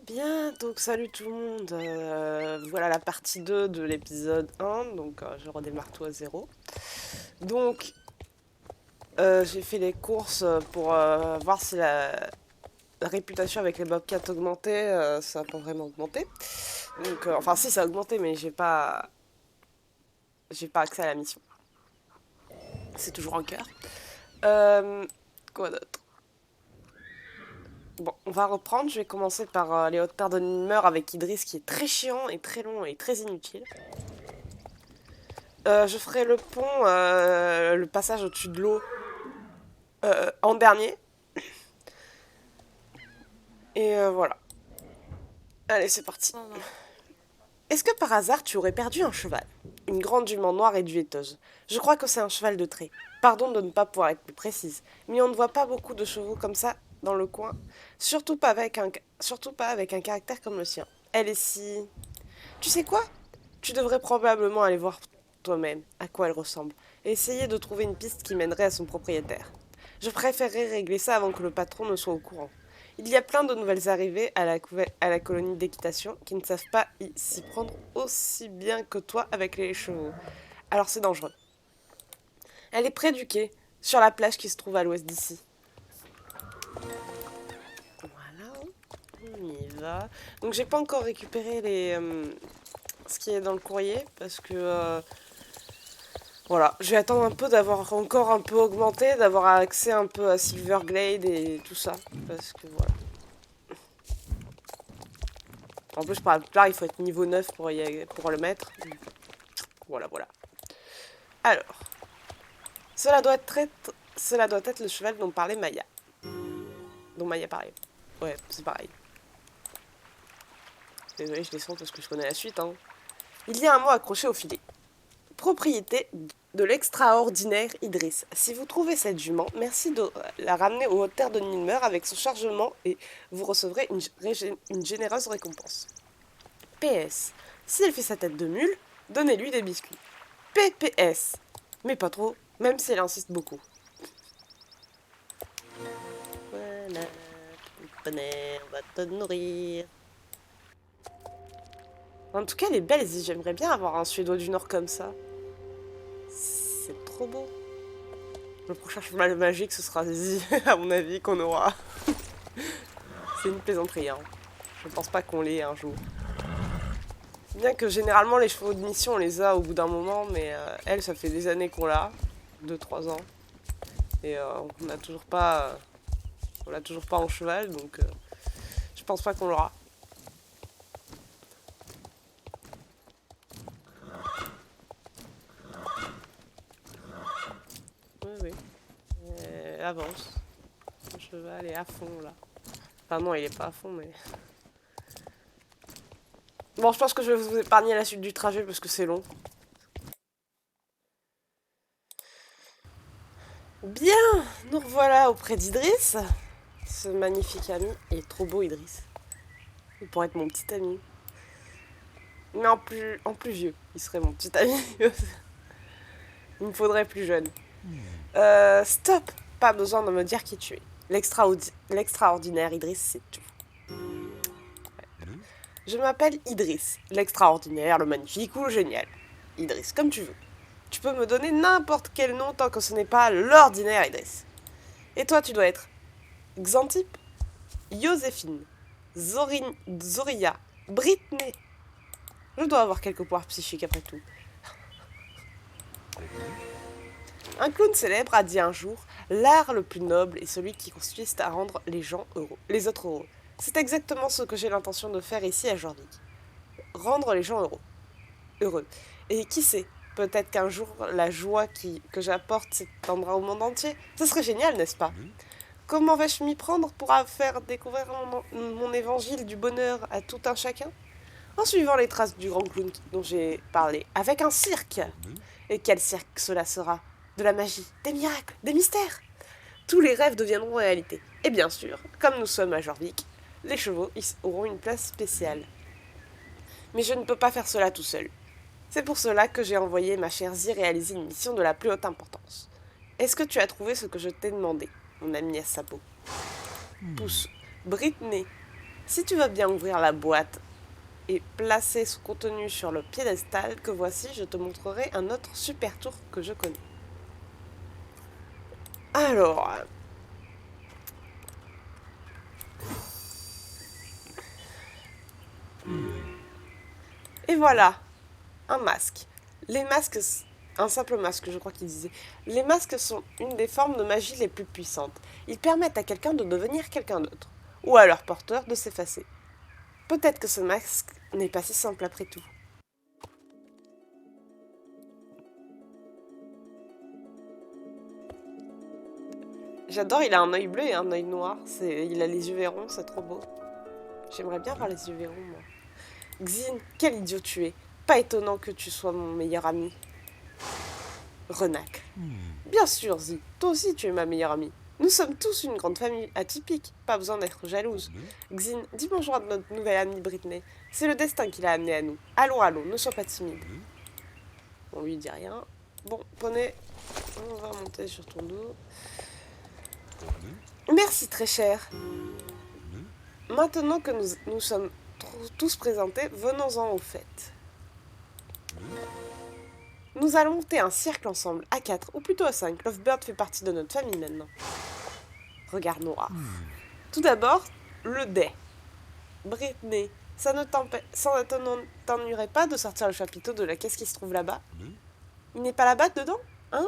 Bien, donc salut tout le monde. Voilà la partie 2 de l'épisode 1, donc je redémarre tout à zéro. Donc j'ai fait les courses pour voir si la réputation avec les Bobcats augmentait. Ça n'a pas vraiment augmenté. Donc, enfin si ça a augmenté, mais j'ai pas accès à la mission. C'est toujours en cœur. Euh, Quoi d'autre? Bon, on va reprendre. Je vais commencer par les hautes terres de Nimmer avec Idriss qui est très chiant et très long et très inutile. Je ferai le pont, le passage au-dessus de l'eau en dernier. Et voilà. Allez, c'est parti. Est-ce que par hasard tu aurais perdu un cheval? Une grande jument noire et duetteuse. Je crois que c'est un cheval de trait. Pardon de ne pas pouvoir être plus précise, mais on ne voit pas beaucoup de chevaux comme ça dans le coin. Surtout pas avec un caractère comme le sien. Elle est si... Tu sais quoi? Tu devrais probablement aller voir toi-même à quoi elle ressemble et essayer de trouver une piste qui mènerait à son propriétaire. Je préférerais régler ça avant que le patron ne soit au courant. Il y a plein de nouvelles arrivées à la colonie d'équitation qui ne savent pas s'y prendre aussi bien que toi avec les chevaux. Alors c'est dangereux. Elle est près du quai, sur la plage qui se trouve à l'ouest d'ici. Voilà, on y va. Donc j'ai pas encore récupéré ce qui est dans le courrier parce que voilà, je vais attendre un peu d'avoir encore un peu augmenté, d'avoir accès un peu à Silverglade et tout ça. Parce que voilà. En plus, par la plupart, il faut être niveau 9 pour le mettre. Voilà, voilà. Alors, cela doit être le cheval dont parlait Maya. Dont Maya parlait. Ouais, c'est pareil. Désolé, je descends parce que je connais la suite. Hein. Il y a un mot accroché au filet. Propriété de l'extraordinaire Idriss. Si vous trouvez cette jument, merci de la ramener aux hautes terres de Nilmer avec son chargement et vous recevrez une généreuse récompense. PS. Si elle fait sa tête de mule, donnez-lui des biscuits. PPS. Mais pas trop, même si elle insiste beaucoup. Voilà, poney, on va te nourrir. En tout cas, elle est belle, j'aimerais bien avoir un Suédois du Nord comme ça. C'est trop beau. Le prochain cheval magique, ce sera Zizi, à mon avis, qu'on aura. C'est une plaisanterie, hein. Je pense pas qu'on l'ait un jour. Bien que généralement, les chevaux de mission, on les a au bout d'un moment, mais elle, ça fait des années qu'on l'a. 2-3 ans. Et on l'a toujours pas en cheval, donc je pense pas qu'on l'aura. Oui, oui. Avance. Le cheval est à fond, là. Enfin non, il est pas à fond, mais... Bon, je pense que je vais vous épargner la suite du trajet parce que c'est long. Bien, nous revoilà auprès d'Idriss. Ce magnifique ami est trop beau, Idriss. Il pourrait être mon petit ami. Mais en plus vieux, il serait mon petit ami. Il me faudrait plus jeune. Stop. Pas besoin de me dire qui tu es. L'extraordinaire Idriss, c'est tout. Je m'appelle Idriss. L'extraordinaire, le magnifique ou le génial. Idriss, comme tu veux. Tu peux me donner n'importe quel nom tant que ce n'est pas l'ordinaire Idriss. Et toi, tu dois être Xantip, Joséphine, Zoria, Britney. Je dois avoir quelques pouvoirs psychiques après tout. Un clown célèbre a dit un jour: l'art le plus noble est celui qui consiste à rendre les gens heureux, les autres heureux. C'est exactement ce que j'ai l'intention de faire ici à Jorvik. Rendre les gens heureux. Et qui sait, peut-être qu'un jour la joie que j'apporte s'étendra au monde entier. Ce serait génial, n'est-ce pas? Comment vais-je m'y prendre pour faire découvrir mon évangile du bonheur à tout un chacun? En suivant les traces du grand clown dont j'ai parlé, avec un cirque. Et quel cirque cela sera? De la magie, des miracles, des mystères. Tous les rêves deviendront réalité. Et bien sûr, comme nous sommes à Jorvik, les chevaux auront une place spéciale. Mais je ne peux pas faire cela tout seul. C'est pour cela que j'ai envoyé ma chère Zi réaliser une mission de la plus haute importance. Est-ce que tu as trouvé ce que je t'ai demandé, mon ami à Sapo? Pousse. Britney. Si tu veux bien ouvrir la boîte et placer son contenu sur le piédestal que voici, je te montrerai un autre super tour que je connais. Alors, et voilà, un masque. Les masques, un simple masque, je crois qu'il disait. Les masques sont une des formes de magie les plus puissantes. Ils permettent à quelqu'un de devenir quelqu'un d'autre, ou à leur porteur de s'effacer. Peut-être que ce masque n'est pas si simple après tout. J'adore, il a un œil bleu et un œil noir. Il a les yeux verrons, c'est trop beau. J'aimerais bien avoir les yeux verrons, moi. Xin, quel idiot tu es. Pas étonnant que tu sois mon meilleur ami. Renac. Bien sûr, Zi, toi aussi tu es ma meilleure amie. Nous sommes tous une grande famille atypique, pas besoin d'être jalouse. Xin, dis bonjour à notre nouvelle amie Britney. C'est le destin qui l'a amenée à nous. Allons, allons, ne sois pas timide. On lui dit rien. Bon, poney, on va monter sur ton dos. Merci très cher. Maintenant que nous sommes tous présentés, venons-en au fait. Nous allons monter un cercle ensemble, à 4, ou plutôt à 5. Lovebird fait partie de notre famille maintenant. Regard noir. Tout d'abord, le dé. Britney, ça ne t'ennuierait pas de sortir le chapiteau de la caisse qui se trouve là-bas? Il n'est pas là-bas dedans, hein?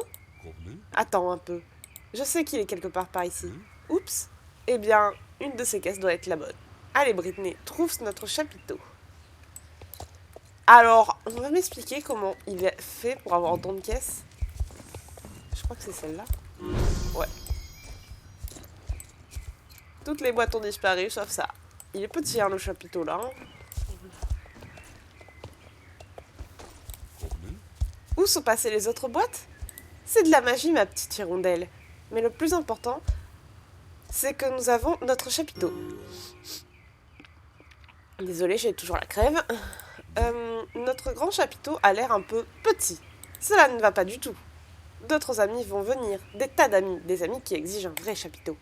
Attends un peu. Je sais qu'il est quelque part par ici. Oups. Eh bien, une de ces caisses doit être la bonne. Allez, Britney, trouve notre chapiteau. Alors, on va m'expliquer comment il est fait pour avoir autant de caisses. Je crois que c'est celle-là. Ouais. Toutes les boîtes ont disparu, sauf ça. Il est petit, hein, le chapiteau, là. Où sont passées les autres boîtes? C'est de la magie, ma petite hirondelle. Mais le plus important, c'est que nous avons notre chapiteau. Désolée, j'ai toujours la crève. Notre grand chapiteau a l'air un peu petit. Cela ne va pas du tout. D'autres amis vont venir, des tas d'amis, des amis qui exigent un vrai chapiteau.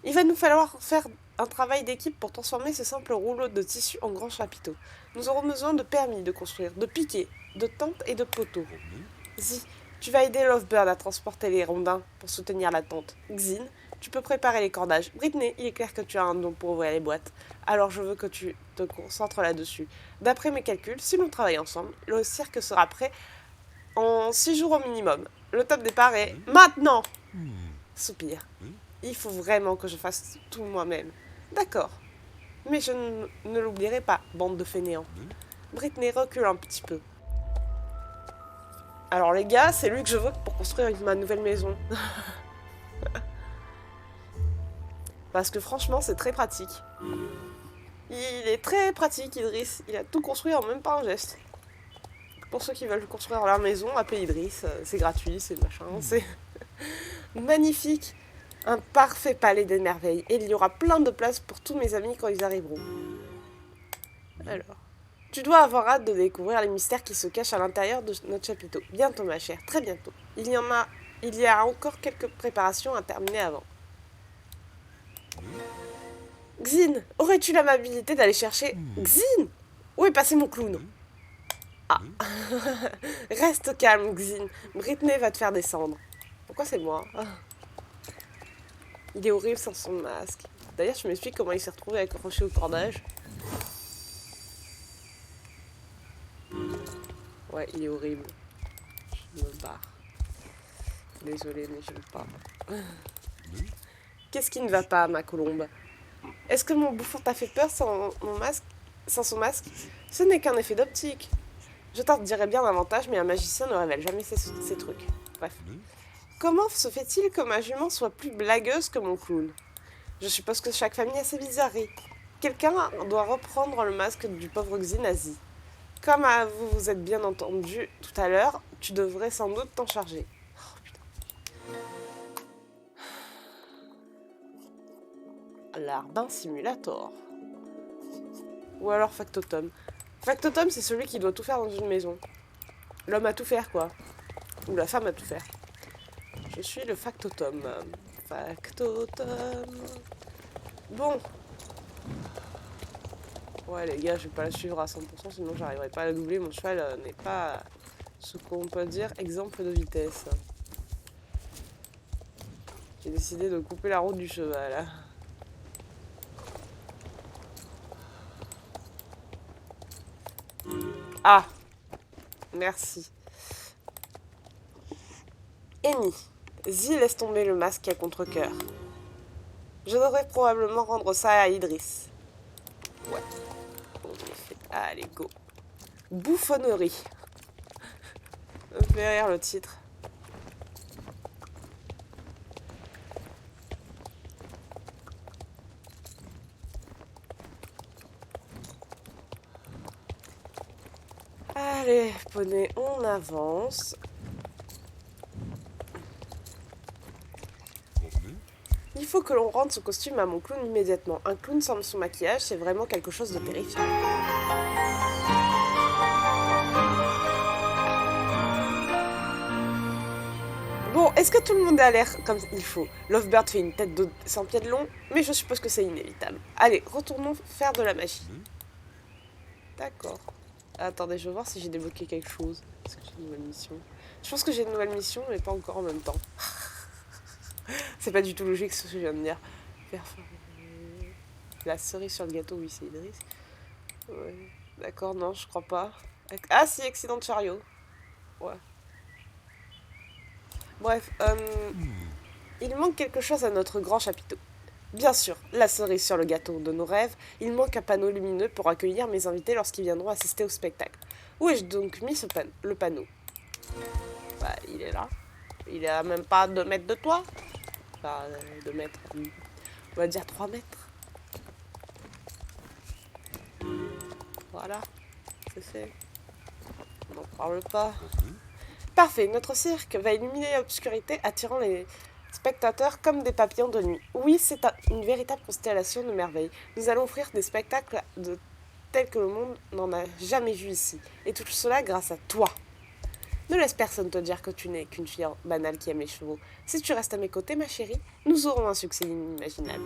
Il va nous falloir faire un travail d'équipe pour transformer ce simple rouleau de tissu en grand chapiteau. Nous aurons besoin de permis de construire, de piquets, de tentes et de poteaux. Zi, tu vas aider Lovebird à transporter les rondins pour soutenir la tente. Xin, tu peux préparer les cordages. Britney, il est clair que tu as un don pour ouvrir les boîtes. Alors je veux que tu te concentres là-dessus. D'après mes calculs, si l'on travaille ensemble, le cirque sera prêt en 6 jours au minimum. Le top départ est maintenant. Soupir. Il faut vraiment que je fasse tout moi-même. D'accord. Mais je ne l'oublierai pas, bande de fainéants. Britney recule un petit peu. Alors les gars, c'est lui que je veux pour construire ma nouvelle maison. Parce que franchement, c'est très pratique. Il est très pratique, Idriss. Il a tout construit en même pas un geste. Pour ceux qui veulent construire leur maison, appelez Idriss. C'est gratuit, c'est machin. C'est magnifique. Un parfait palais des merveilles. Et il y aura plein de place pour tous mes amis quand ils arriveront. Alors, tu dois avoir hâte de découvrir les mystères qui se cachent à l'intérieur de notre chapiteau. Bientôt, ma chère, très bientôt. Il y a encore quelques préparations à terminer avant. Xin, aurais-tu l'amabilité d'aller chercher... Xin, où est passé mon clown? Ah. Reste calme, Xin. Britney va te faire descendre. Pourquoi c'est moi? Il est horrible sans son masque. D'ailleurs, je m'explique comment il s'est retrouvé accroché au cordage. Ouais, il est horrible. Je me barre. Désolée, mais j'aime pas. Qu'est-ce qui ne va pas, ma colombe? Est-ce que mon bouffon t'a fait peur sans son masque? Ce n'est qu'un effet d'optique. Je t'en dirais bien davantage, mais un magicien ne révèle jamais ces trucs. Bref. Comment se fait-il que ma jument soit plus blagueuse que mon clown? Je suppose que chaque famille a ses bizarreries. Quelqu'un doit reprendre le masque du pauvre Xinazi. Comme vous vous êtes bien entendu tout à l'heure, tu devrais sans doute t'en charger. Oh, putain. L'Arbin Simulator. Ou alors Factotum. Factotum, c'est celui qui doit tout faire dans une maison. L'homme a tout faire, quoi. Ou la femme a tout faire. Je suis le Factotum. Factotum. Bon. Ouais les gars, je vais pas la suivre à 100%, sinon j'arriverai pas à la doubler. Mon cheval n'est pas ce qu'on peut dire exemple de vitesse. J'ai décidé de couper la route du cheval. Ah, merci. Amy, Zi laisse tomber le masque à contre-cœur. Je devrais probablement rendre ça à Idriss. Ouais, en effet. Allez, go. Bouffonnerie. Ça me fait rire le titre. Allez, poney, on avance. Il faut que l'on rende ce costume à mon clown immédiatement. Un clown sans son maquillage, c'est vraiment quelque chose de terrifiant. Bon, est-ce que tout le monde a l'air comme il faut? Lovebird fait une tête de 100 pieds de long, mais je suppose que c'est inévitable. Allez, retournons faire de la magie. D'accord. Attendez, je vais voir si j'ai débloqué quelque chose. Est-ce que j'ai une nouvelle mission? Je pense que j'ai une nouvelle mission, mais pas encore en même temps. C'est pas du tout logique ce que je viens de dire. La cerise sur le gâteau, oui, c'est Idriss. Ouais. D'accord, non, je crois pas. Ah si, accident de chariot. Ouais. Bref, il manque quelque chose à notre grand chapiteau. Bien sûr, la cerise sur le gâteau de nos rêves, il manque un panneau lumineux pour accueillir mes invités lorsqu'ils viendront assister au spectacle. Où ai-je donc mis le panneau? Bah, il est là. Il est à même pas 2 mètres de toi. Enfin, 2 mètres. On va dire 3 mètres. Voilà, c'est fait. On n'en parle pas. Parfait, notre cirque va illuminer l'obscurité, attirant les spectateurs comme des papillons de nuit. Oui, c'est une véritable constellation de merveilles. Nous allons offrir des spectacles tels que le monde n'en a jamais vu ici. Et tout cela grâce à toi. Ne laisse personne te dire que tu n'es qu'une fille banale qui aime les chevaux. Si tu restes à mes côtés, ma chérie, nous aurons un succès inimaginable.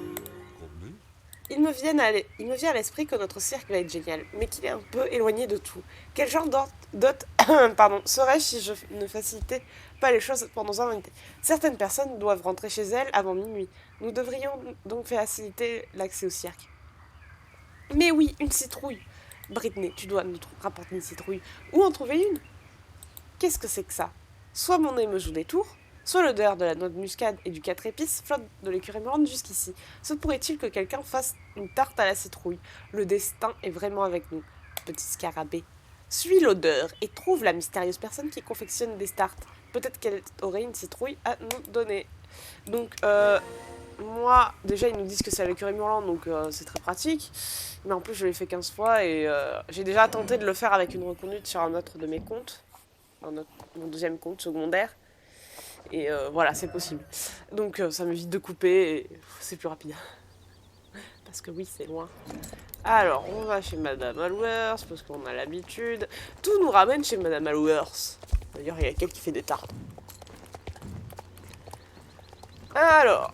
Il me vient à l'esprit que notre cirque va être génial, mais qu'il est un peu éloigné de tout. Quel genre d'hôte serais-je si je ne facilitais pas les choses pour nos invités? Certaines personnes doivent rentrer chez elles avant minuit. Nous devrions donc faciliter l'accès au cirque. Mais oui, une citrouille. Britney, tu dois nous rapporter une citrouille. Où en trouver une? Qu'est-ce que c'est que ça? Soit mon nez me joue des tours, soit l'odeur de la noix de muscade et du 4 épices flotte de l'écurie me rende jusqu'ici. Se pourrait-il que quelqu'un fasse une tarte à la citrouille? Le destin est vraiment avec nous, petit scarabée. Suis l'odeur et trouve la mystérieuse personne qui confectionne des tartes. Peut-être qu'elle aurait une citrouille à nous donner. Donc, moi, déjà, ils nous disent que c'est à l'écurie Murland, donc c'est très pratique. Mais en plus, je l'ai fait 15 fois et j'ai déjà tenté de le faire avec une reconduite sur un autre de mes comptes. Mon deuxième compte secondaire. Et voilà, c'est possible. Donc ça m'évite de couper et c'est plus rapide. Parce que oui, c'est loin. Alors, on va chez Madame Alwers parce qu'on a l'habitude. Tout nous ramène chez Madame Alwers. D'ailleurs, il y a quelqu'un qui fait des tartes. Alors,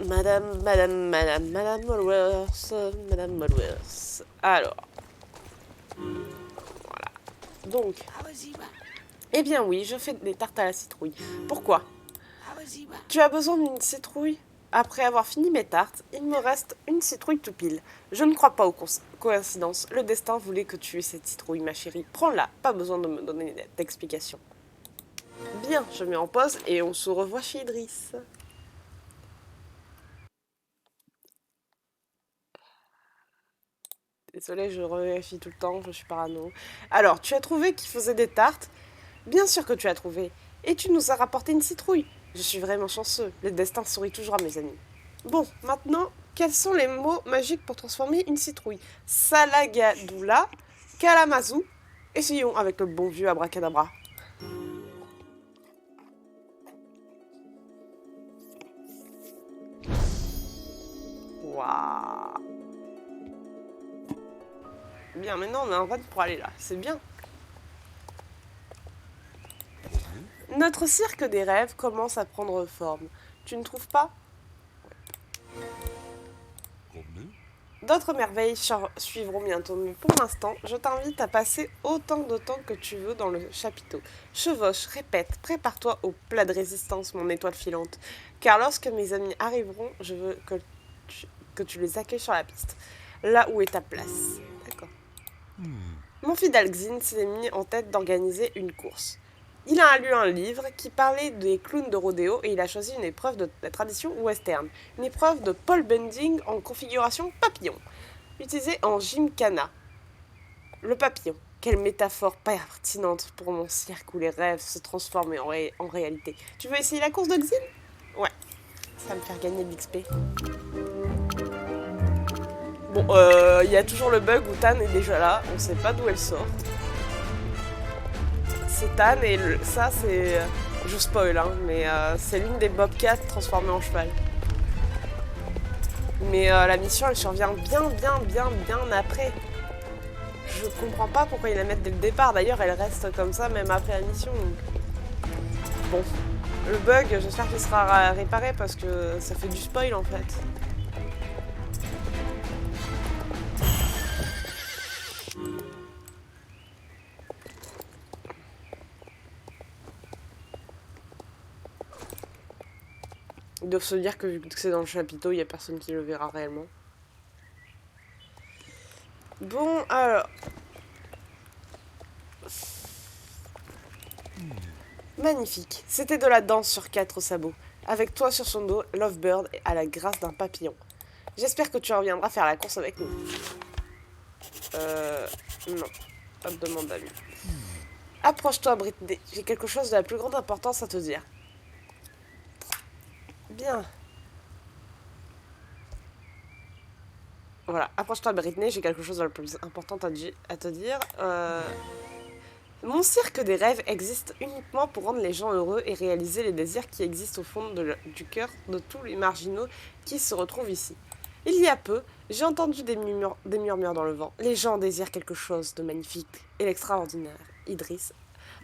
Madame Alwers, Madame Alwers. Alors, voilà. Donc, eh bien oui, je fais des tartes à la citrouille. Pourquoi? Tu as besoin d'une citrouille? Après avoir fini mes tartes, il me reste une citrouille tout pile. Je ne crois pas aux coïncidences. Le destin voulait que tu aies cette citrouille, ma chérie. Prends-la, pas besoin de me donner d'explication. Bien, je mets en pause et on se revoit chez Idriss. Désolée, je revérifie tout le temps, je suis parano. Alors, tu as trouvé qui faisait des tartes? Bien sûr que tu as trouvé. Et tu nous as rapporté une citrouille. Je suis vraiment chanceux. Le destin sourit toujours à mes amis. Bon, maintenant, quels sont les mots magiques pour transformer une citrouille? Salagadoula, Kalamazoo. Essayons avec le bon vieux abracadabra. Waouh. Bien, maintenant on a un van pour aller là. C'est bien. Notre cirque des rêves commence à prendre forme. Tu ne trouves pas? D'autres merveilles suivront bientôt, mais pour l'instant, je t'invite à passer autant de temps que tu veux dans le chapiteau. Chevauche, répète, prépare-toi au plat de résistance, mon étoile filante. Car lorsque mes amis arriveront, je veux que tu les accueilles sur la piste. Là où est ta place. D'accord. Mon fidèle Xin s'est mis en tête d'organiser une course. Il a lu un livre qui parlait des clowns de rodéo et il a choisi une épreuve de la tradition western. Une épreuve de pole bending en configuration papillon, utilisée en gymkhana. Le papillon, quelle métaphore pertinente pour mon cirque où les rêves se transforment en réalité. Tu veux essayer la course de Xin? Ouais, ça va me faire gagner de l'XP. Bon, il y a toujours le bug où Tan est déjà là, on sait pas d'où elle sort. C'est Tan et ça c'est... Je spoil, hein, mais c'est l'une des Bobcats transformées en cheval. Mais la mission elle survient bien après. Je comprends pas pourquoi ils la mettent dès le départ, d'ailleurs elle reste comme ça même après la mission. Bon, le bug j'espère qu'il sera réparé parce que ça fait du spoil en fait. Ils doivent se dire que vu que c'est dans le chapiteau, il n'y a personne qui le verra réellement. Bon, alors... Magnifique. C'était de la danse sur 4 sabots. Avec toi sur son dos, Lovebird à la grâce d'un papillon. J'espère que tu reviendras faire la course avec nous. Non. Pas de demande à lui. Approche-toi, Britney. J'ai quelque chose de la plus grande importance à te dire. Bien. Voilà, approche-toi, Britney. J'ai quelque chose de la plus importante à te dire. Mon cirque des rêves existe uniquement pour rendre les gens heureux et réaliser les désirs qui existent au fond du cœur de tous les marginaux qui se retrouvent ici. Il y a peu, j'ai entendu des murmures dans le vent. Les gens désirent quelque chose de magnifique et l'extraordinaire. Idriss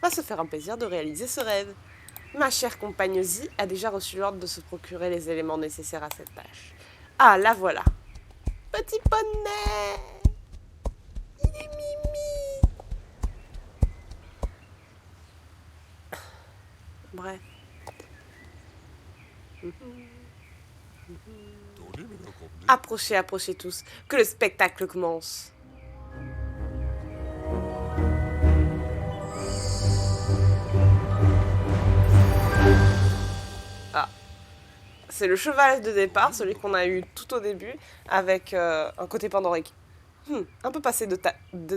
va se faire un plaisir de réaliser ce rêve. Ma chère compagne Zi a déjà reçu l'ordre de se procurer les éléments nécessaires à cette tâche. Ah, la voilà. Petit poney! Il est mimi! Bref. Approchez, approchez tous, que le spectacle commence. Ah. C'est le cheval de départ, celui qu'on a eu tout au début, avec un côté pandorique. Un peu passé de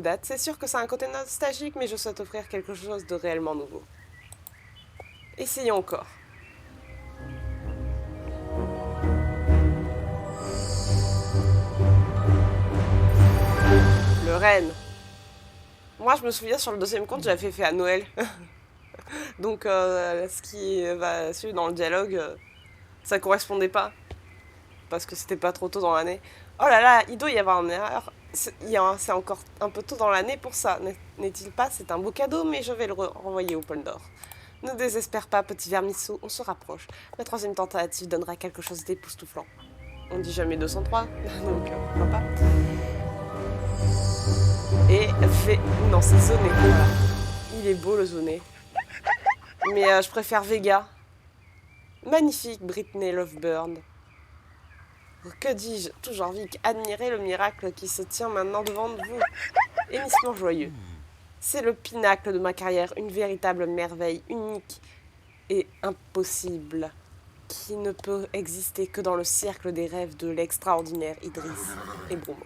date, c'est sûr que c'est un côté nostalgique, mais je souhaite offrir quelque chose de réellement nouveau. Essayons encore. Le renne. Moi, je me souviens, sur le deuxième compte, j'avais fait à Noël. Donc, ce qui va suivre dans le dialogue, ça correspondait pas. Parce que c'était pas trop tôt dans l'année. Oh là là, il doit y avoir une erreur. C'est encore un peu tôt dans l'année pour ça, n'est-il pas? C'est un beau cadeau, mais je vais le renvoyer au pôle d'or. Ne désespère pas, petit vermisseau, on se rapproche. La troisième tentative donnera quelque chose d'époustouflant. On dit jamais 203, donc pourquoi pas. Et fait... Non, c'est zoné, voilà. Il est beau le zoné. Mais je préfère Vega. Magnifique, Britney Lovebird. Que dis-je? Toujours Vic, admirez le miracle qui se tient maintenant devant vous. Hennissement joyeux. C'est le pinacle de ma carrière, une véritable merveille unique et impossible, qui ne peut exister que dans le cercle des rêves de l'extraordinaire Idriss et Broumont.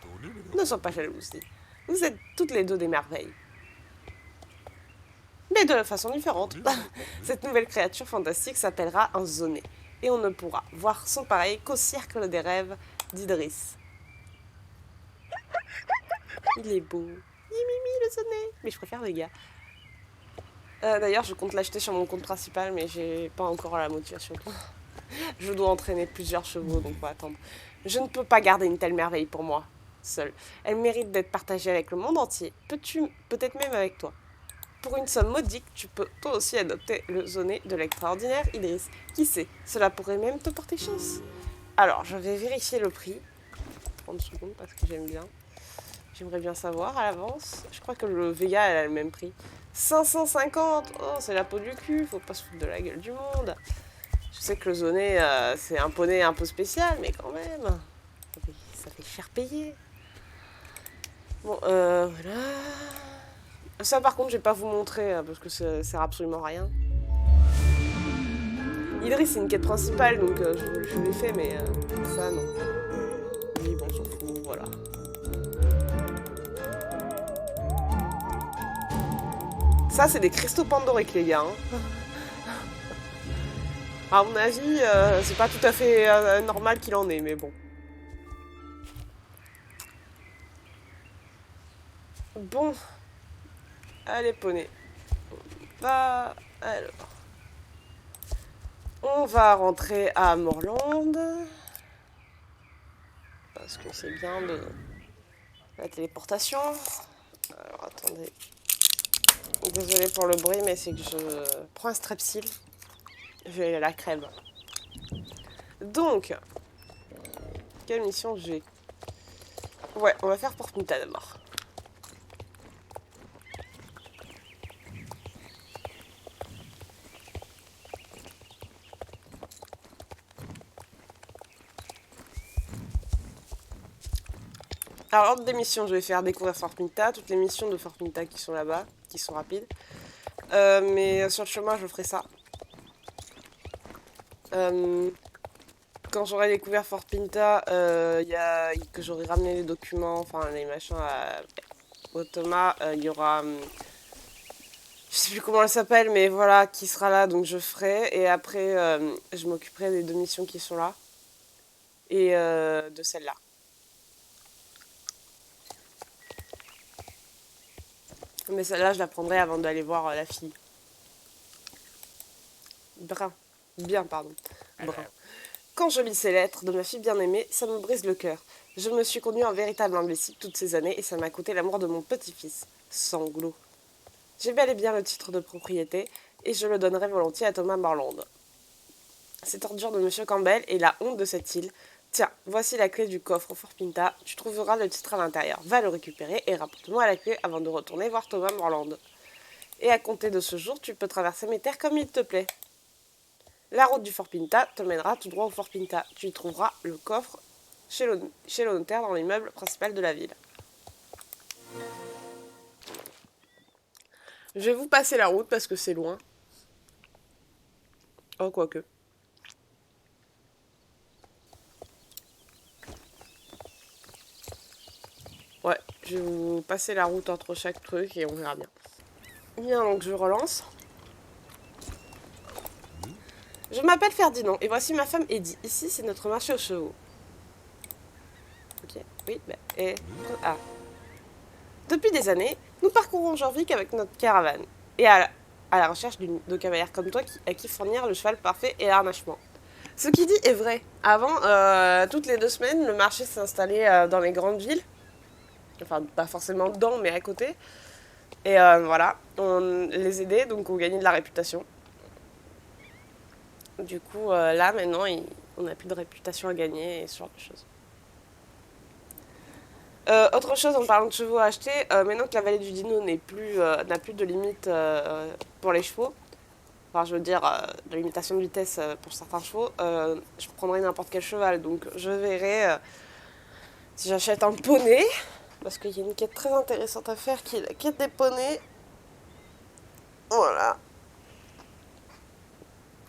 Ne sois pas jalouse, vous êtes toutes les deux des merveilles. Mais de façon différente. Cette nouvelle créature fantastique s'appellera un zoné, et on ne pourra voir son pareil qu'au cercle des rêves d'Idriss. Il est beau. Mimi le zoné. Mais je préfère les gars. D'ailleurs, je compte l'acheter sur mon compte principal, mais j'ai pas encore la motivation. Je dois entraîner plusieurs chevaux, donc on va attendre. Je ne peux pas garder une telle merveille pour moi, seule. Elle mérite d'être partagée avec le monde entier. Peut-être même avec toi. Pour une somme modique, tu peux toi aussi adopter le zoné de l'extraordinaire Idriss. Qui sait, cela pourrait même te porter chance. Alors, je vais vérifier le prix. 30 secondes parce que j'aime bien. J'aimerais bien savoir à l'avance. Je crois que le Vega, elle a le même prix. 550. Oh, c'est la peau du cul. Faut pas se foutre de la gueule du monde. Je sais que le zoné, c'est un poney un peu spécial, mais quand même. Ça fait cher payer. Bon, voilà. Ça, par contre, je vais pas vous montrer parce que ça sert absolument à rien. Idris, c'est une quête principale, donc je l'ai fait, mais ça, non. Oui, bon, on s'en fout, voilà. Ça, c'est des cristaux pandoriques, les gars. Hein. À mon avis, c'est pas tout à fait normal qu'il en ait, mais bon. Bon. Allez, poney. Alors. On va rentrer à Morland. Parce que c'est bien de la téléportation. Alors, attendez. Désolée pour le bruit, mais c'est que je prends un strepsil. J'ai la crème. Donc, quelle mission j'ai? Ouais, on va faire Fort Pinta d'abord. Alors, l'ordre des missions, je vais faire découvrir Fort Pinta, toutes les missions de Fort Pinta qui sont là-bas, qui sont rapides. Mais sur le chemin, je ferai ça. Quand j'aurai découvert Fort Pinta, que j'aurai ramené les documents, enfin les machins au Thomas, il y aura... je sais plus comment elle s'appelle, mais voilà, qui sera là, donc je ferai. Et après, je m'occuperai des 2 missions qui sont là. Et de celle-là. Mais celle-là, je la prendrai avant d'aller voir la fille. Bien, pardon. Brun. Quand je lis ces lettres de ma fille bien-aimée, ça me brise le cœur. Je me suis conduit en véritable imbécile toutes ces années et ça m'a coûté l'amour de mon petit-fils. Sanglot. J'ai bel et bien le titre de propriété et je le donnerai volontiers à Thomas Morland. Cette ordure de Monsieur Campbell est la honte de cette île. Tiens, voici la clé du coffre au Fort Pinta. Tu trouveras le titre à l'intérieur. Va le récupérer et rapporte-moi la clé avant de retourner voir Thomas Morland. Et à compter de ce jour, tu peux traverser mes terres comme il te plaît. La route du Fort Pinta te mènera tout droit au Fort Pinta. Tu y trouveras le coffre chez le notaire dans l'immeuble principal de la ville. Je vais vous passer la route parce que c'est loin. Oh, quoique. Ouais, je vais vous passer la route entre chaque truc et on verra bien. Bien, donc je relance. Je m'appelle Ferdinand et voici ma femme Eddie. Ici, c'est notre marché aux chevaux. Ok, oui, et... Ah. Depuis des années, nous parcourons Jorvik avec notre caravane. Et à la recherche de cavalières comme toi à qui fournir le cheval parfait et harnachement. Ce qu'il dit est vrai. Avant, toutes les 2 semaines, le marché s'installait dans les grandes villes. Enfin, pas forcément dedans, mais à côté. Et voilà, on les aidait, donc on gagnait de la réputation. Du coup, là, maintenant, on n'a plus de réputation à gagner et ce genre de choses. Autre chose, en parlant de chevaux à acheter, maintenant que la vallée du Dino n'a plus de limite pour les chevaux, enfin je veux dire de limitation de vitesse pour certains chevaux, je prendrai n'importe quel cheval. Donc je verrai si j'achète un poney, parce qu'il y a une quête très intéressante à faire qui est la quête des poneys. Voilà.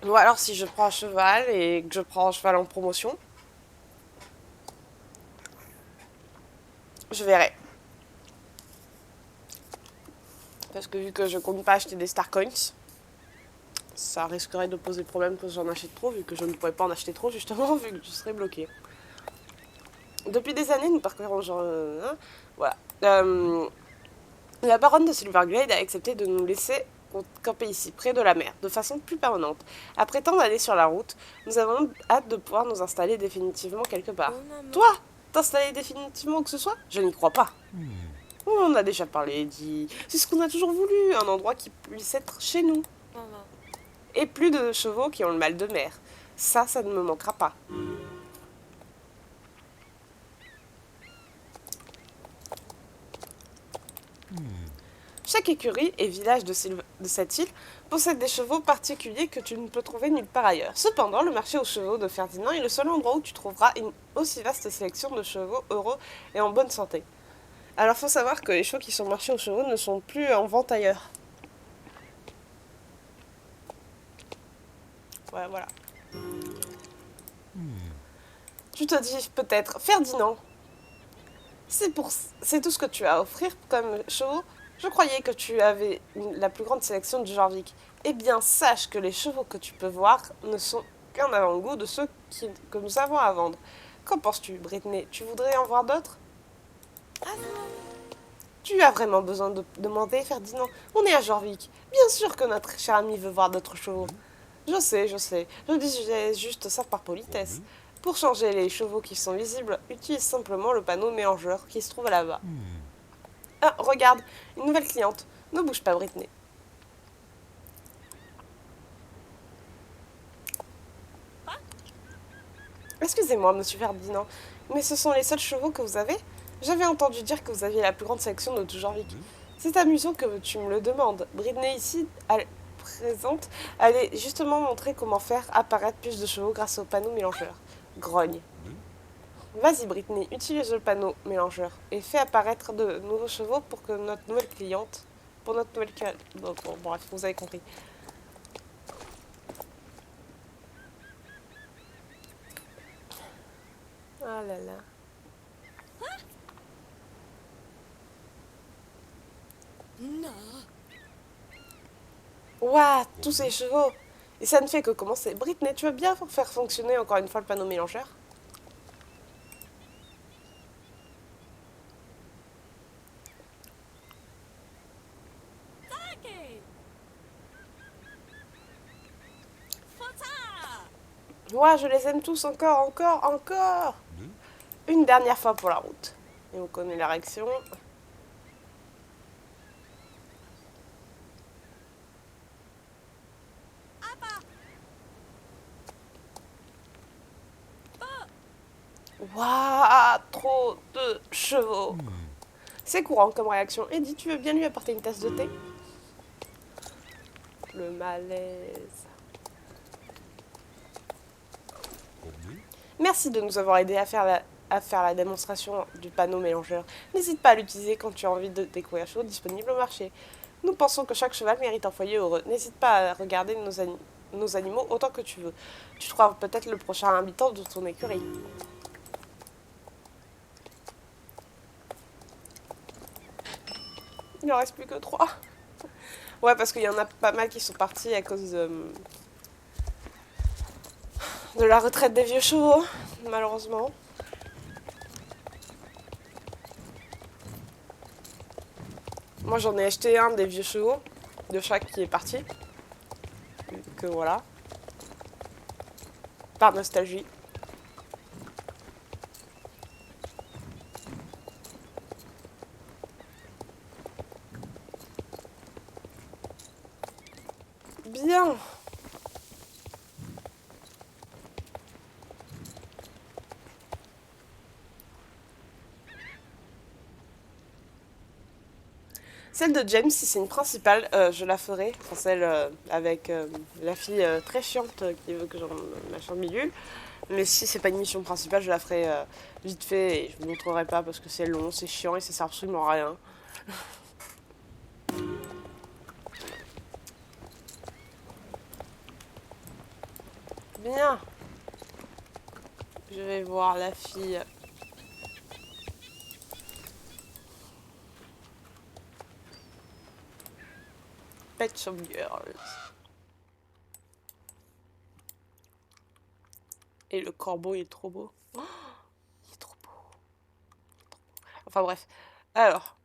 Ou alors si je prends un cheval et que je prends un cheval en promotion, je verrai. Parce que vu que je compte pas acheter des Star Coins, ça risquerait de poser problème que j'en achète trop, vu que je ne pourrais pas en acheter trop, justement, vu que je serais bloquée. Depuis des années, nous parcourons genre... voilà. La baronne de Silverglade a accepté de nous laisser camper ici, près de la mer, de façon plus permanente. Après tant d'années sur la route, nous avons hâte de pouvoir nous installer définitivement quelque part. Toi, t'installer définitivement où que ce soit? Je n'y crois pas. On en a déjà parlé, dit. C'est ce qu'on a toujours voulu, un endroit qui puisse être chez nous. Et plus de chevaux qui ont le mal de mer. Ça ne me manquera pas. Chaque écurie et village de cette île possède des chevaux particuliers que tu ne peux trouver nulle part ailleurs. Cependant, le marché aux chevaux de Ferdinand est le seul endroit où tu trouveras une aussi vaste sélection de chevaux heureux et en bonne santé. Alors, faut savoir que les chevaux qui sont au marché aux chevaux ne sont plus en vente ailleurs. Ouais, voilà. Tu te dis peut-être, Ferdinand, c'est tout ce que tu as à offrir comme chevaux. Je croyais que tu avais la plus grande sélection du Jorvik. Eh bien, sache que les chevaux que tu peux voir ne sont qu'un avant-goût de ceux que nous avons à vendre. Qu'en penses-tu, Brittany? Tu voudrais en voir d'autres? Tu as vraiment besoin de demander, Ferdinand. On est à Jorvik. Bien sûr que notre cher ami veut voir d'autres chevaux. Je sais, je sais. Je disais juste ça par politesse. Pour changer les chevaux qui sont visibles, utilise simplement le panneau mélangeur qui se trouve là-bas. Ah, regarde, une nouvelle cliente. Ne bouge pas, Brittany. Excusez-moi, monsieur Ferdinand, mais ce sont les seuls chevaux que vous avez? J'avais entendu dire que vous aviez la plus grande sélection de tout Jorvik. C'est amusant que tu me le demandes. Brittany ici, présente, allait justement montrer comment faire apparaître plus de chevaux grâce au panneau mélangeur. Grogne. Vas-y, Brittany, utilise le panneau mélangeur et fais apparaître de nouveaux chevaux pour que notre nouvelle cliente. Pour notre nouvelle cliente. Bon, bref, vous avez compris. Ah là là. Ouah, tous ces chevaux! Et ça ne fait que commencer. Brittany, tu veux bien faire fonctionner encore une fois le panneau mélangeur? Ouah, je les aime tous encore, encore, encore! Une dernière fois pour la route. Et on connaît la réaction. Ouah, trop de chevaux! C'est courant comme réaction. Eddie, tu veux bien lui apporter une tasse de thé? Le malaise. Merci de nous avoir aidés à faire la démonstration du panneau mélangeur. N'hésite pas à l'utiliser quand tu as envie de découvrir choses disponibles au marché. Nous pensons que chaque cheval mérite un foyer heureux. N'hésite pas à regarder nos animaux autant que tu veux. Tu trouveras peut-être le prochain habitant de ton écurie. Il n'en reste plus que 3. Ouais, parce qu'il y en a pas mal qui sont partis à cause de la retraite des vieux chevaux, malheureusement. Moi, j'en ai acheté un des vieux chevaux de chaque qui est parti. Que voilà. Par nostalgie. Bien. Celle de James, si c'est une principale, je la ferai. Enfin, celle avec la fille très chiante qui veut que j'en machin bidule. Mais si c'est pas une mission principale, je la ferai vite fait et je vous montrerai pas parce que c'est long, c'est chiant et ça sert absolument à rien. Bien. Je vais voir la fille. Pet Shop Girls. Et le corbeau, il est trop beau. Oh, il est trop beau. Enfin bref. Alors.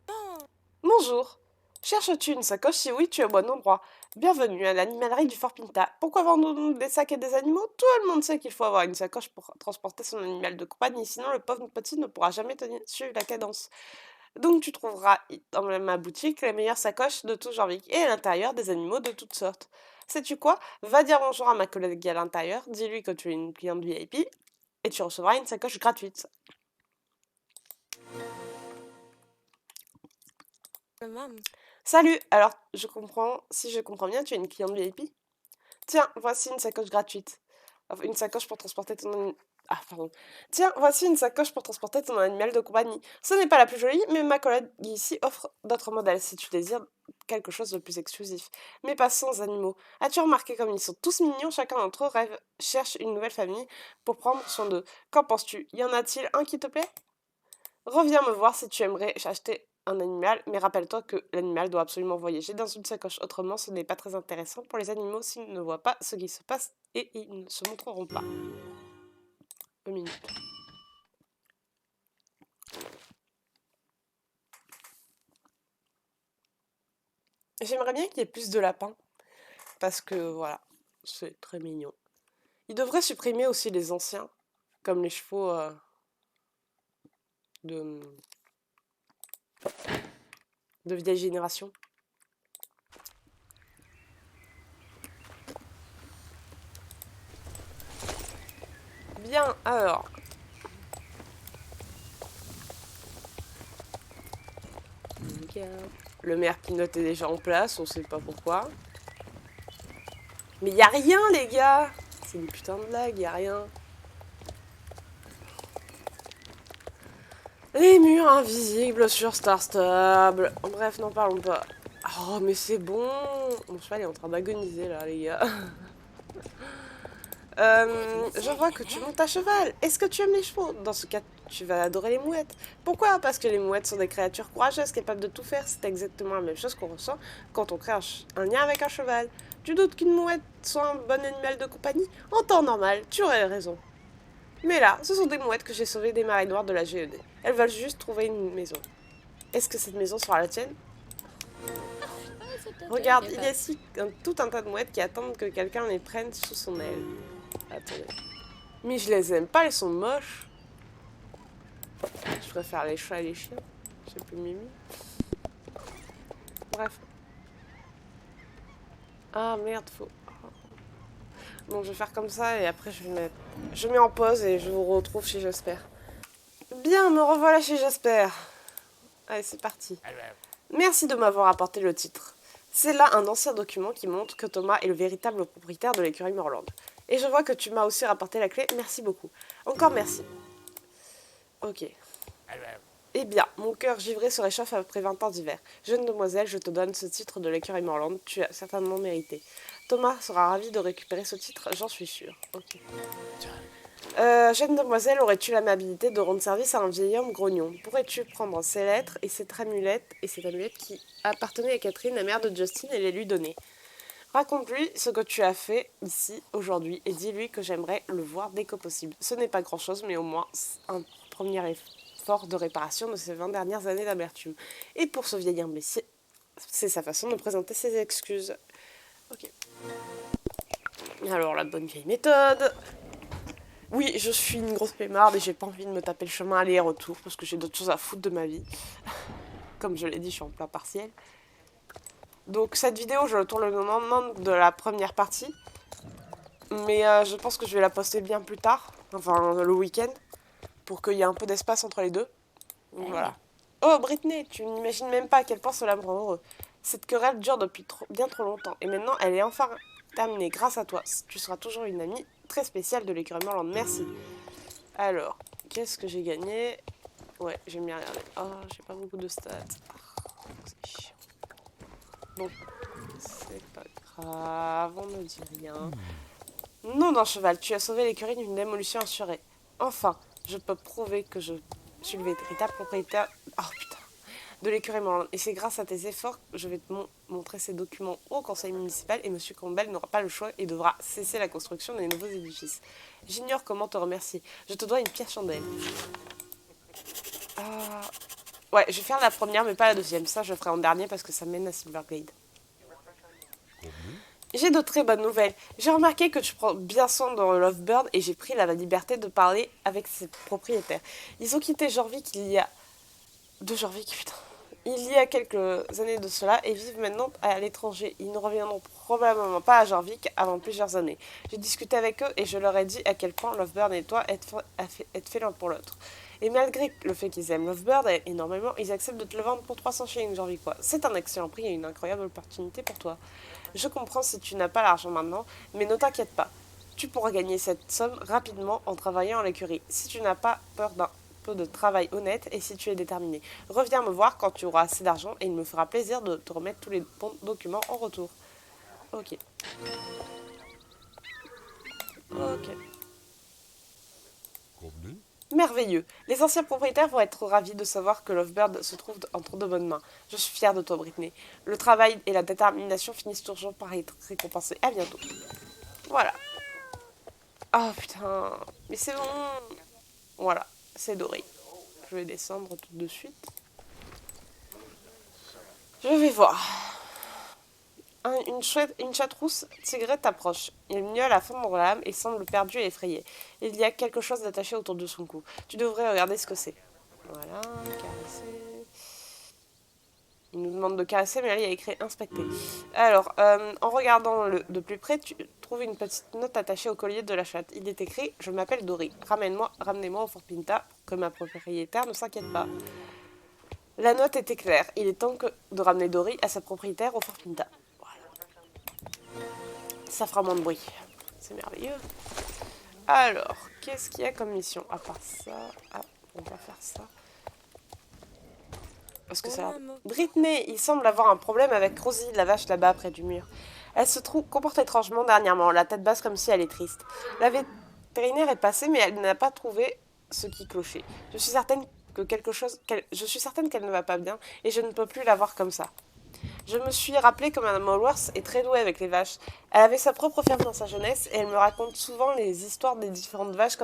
Bonjour. Cherches-tu une sacoche? Si oui, tu es au bon endroit. Bienvenue à l'animalerie du Fort Pinta. Pourquoi vendons-nous des sacs et des animaux? Tout le monde sait qu'il faut avoir une sacoche pour transporter son animal de compagnie, sinon le pauvre petit ne pourra jamais suivre la cadence. Donc tu trouveras dans ma boutique les meilleures sacoches de tout Jorvik et à l'intérieur des animaux de toutes sortes. Sais-tu quoi? Va dire bonjour à ma collègue à l'intérieur, dis-lui que tu es une cliente VIP et tu recevras une sacoche gratuite. Salut, alors si je comprends bien, tu es une cliente VIP? Tiens, voici une sacoche gratuite. Enfin, une sacoche pour transporter Ah, pardon. Tiens, voici une sacoche pour transporter ton animal de compagnie. Ce n'est pas la plus jolie, mais ma collègue ici offre d'autres modèles si tu désires quelque chose de plus exclusif. Mais passons aux animaux. As-tu remarqué comme ils sont tous mignons? Chacun d'entre eux cherche une nouvelle famille pour prendre soin d'eux. Qu'en penses-tu? Y en a-t-il un qui te plaît? Reviens me voir si tu aimerais acheter un animal, mais rappelle-toi que l'animal doit absolument voyager dans une sacoche. Autrement, ce n'est pas très intéressant pour les animaux s'ils ne voient pas ce qui se passe et ils ne se montreront pas. Une minute. J'aimerais bien qu'il y ait plus de lapins, parce que voilà, c'est très mignon. Ils devraient supprimer aussi les anciens, comme les chevaux de, de vieille génération. Bien, alors. Le maire pilote est déjà en place, on sait pas pourquoi. Mais y a rien, les gars! C'est une putain de blague, y a rien. Les murs invisibles sur Star Stable. Bref, n'en parlons pas. Oh, mais c'est bon! Mon cheval est en train d'agoniser là, les gars. Je vois que tu montes à cheval. Est-ce que tu aimes les chevaux? Dans ce cas, tu vas adorer les mouettes. Pourquoi? Parce que les mouettes sont des créatures courageuses, capables de tout faire. C'est exactement la même chose qu'on ressent quand on crée un lien avec un cheval. Tu doutes qu'une mouette soit un bon animal de compagnie? En temps normal, tu aurais raison. Mais là, ce sont des mouettes que j'ai sauvées des marées noires de la GED. Elles veulent juste trouver une maison. Est-ce que cette maison sera la tienne? Regarde, il y a ici tout un tas de mouettes qui attendent que quelqu'un les prenne sous son aile. Attendez. Mais je les aime pas, ils sont moches. Je préfère les chats et les chiens. J'ai plus mimi. Bref. Ah merde, faut... Bon, je vais faire comme ça et après je mets en pause et je vous retrouve chez Jasper. Bien, me revoilà chez Jasper. Allez, c'est parti. Merci de m'avoir apporté le titre. C'est là un ancien document qui montre que Thomas est le véritable propriétaire de l'écurie Morland. Et je vois que tu m'as aussi rapporté la clé, merci beaucoup. Encore merci. Ok. Eh bien, mon cœur givré se réchauffe après 20 ans d'hiver. Jeune demoiselle, je te donne ce titre de l'écurie Morland, tu as certainement mérité. Thomas sera ravi de récupérer ce titre, j'en suis sûre. Ok. Jeune demoiselle, aurais-tu l'amabilité de rendre service à un vieil homme grognon? Pourrais-tu prendre ces lettres et cette amulette qui appartenait à Catherine, la mère de Justin, et les lui donner? Raconte-lui ce que tu as fait ici aujourd'hui et dis-lui que j'aimerais le voir dès que possible. Ce n'est pas grand-chose, mais au moins un premier effort de réparation de ces 20 dernières années d'amertume. Et pour ce vieil imbécile, c'est sa façon de présenter ses excuses. Ok. Alors, la bonne vieille méthode. Oui, je suis une grosse pémarde et j'ai pas envie de me taper le chemin aller-retour parce que j'ai d'autres choses à foutre de ma vie. Comme je l'ai dit, je suis en plein partiel. Donc cette vidéo, je tourne le lendemain de la première partie. Mais je pense que je vais la poster bien plus tard, enfin le week-end, pour qu'il y ait un peu d'espace entre les deux. Donc, voilà. Oh Britney, tu n'imagines même pas à quel point cela me rend heureux. Cette querelle dure depuis bien trop longtemps et maintenant elle est enfin terminée grâce à toi. Tu seras toujours une amie très spéciale de l'écurie Morland. Merci. Alors, qu'est-ce que j'ai gagné? Ouais, j'ai bien regardé. Oh, j'ai pas beaucoup de stats. C'est chiant. Bon, c'est pas grave, on ne dit rien. Non, d'un cheval, tu as sauvé l'écurie d'une démolition assurée. Enfin, je peux prouver que je suis le véritable propriétaire... Oh putain, de l'écurie Morland. Et c'est grâce à tes efforts que je vais te montrer ces documents au conseil municipal et Monsieur Campbell n'aura pas le choix et devra cesser la construction des nouveaux édifices. J'ignore comment te remercier. Je te dois une pierre chandelle. Ouais, je vais faire la première mais pas la deuxième. Ça, je ferai en dernier parce que ça mène à Silverglade. J'ai de très bonnes nouvelles. J'ai remarqué que tu prends bien soin de Lovebird et j'ai pris la liberté de parler avec ses propriétaires. Ils ont quitté Jorvik il y a... De Jorvik, putain. Il y a quelques années de cela et vivent maintenant à l'étranger. Ils ne reviendront probablement pas à Jorvik avant plusieurs années. J'ai discuté avec eux et je leur ai dit à quel point Lovebird et toi êtes fait l'un pour l'autre. Et malgré le fait qu'ils aiment Lovebird énormément, ils acceptent de te le vendre pour 300 shillings Jorvikois. C'est un excellent prix et une incroyable opportunité pour toi. Je comprends si tu n'as pas l'argent maintenant, mais ne t'inquiète pas. Tu pourras gagner cette somme rapidement en travaillant à l'écurie. Si tu n'as pas peur d'un peu de travail honnête et si tu es déterminé. Reviens me voir quand tu auras assez d'argent et il me fera plaisir de te remettre tous les bons documents en retour. Ok. Ok. Merveilleux. Les anciens propriétaires vont être ravis de savoir que Lovebird se trouve entre de bonnes mains. Je suis fière de toi, Britney. Le travail et la détermination finissent toujours par être récompensés. À bientôt. Voilà. Oh putain. Mais c'est bon. Voilà. C'est doré. Je vais descendre tout de suite. Je vais voir. Une chatte rousse tigrette approche. Il miaule à fondre l'âme et semble perdu et effrayé. Il y a quelque chose d'attaché autour de son cou. Tu devrais regarder ce que c'est. Voilà, caresser. Il nous demande de caresser, mais là il y a écrit inspecter. Alors, en regardant de plus près, tu trouves une petite note attachée au collier de la chatte. Il est écrit: je m'appelle Dory. Ramenez-moi au Fort Pinta, que ma propriétaire ne s'inquiète pas. La note était claire. Il est temps de ramener Dory à sa propriétaire au Fort Pinta. Ça fera moins de bruit. C'est merveilleux. Alors, qu'est-ce qu'il y a comme mission? À part ça... Ah, on va faire ça. Parce que ça... Britney, il semble avoir un problème avec Rosie, la vache là-bas, près du mur. Elle se comporte étrangement dernièrement, la tête basse comme si elle est triste. La vétérinaire est passée, mais elle n'a pas trouvé ce qui clochait. Je suis certaine qu'elle ne va pas bien, et je ne peux plus la voir comme ça. Je me suis rappelé que Madame Allworth est très douée avec les vaches. Elle avait sa propre ferme dans sa jeunesse et elle me raconte souvent les histoires des différentes vaches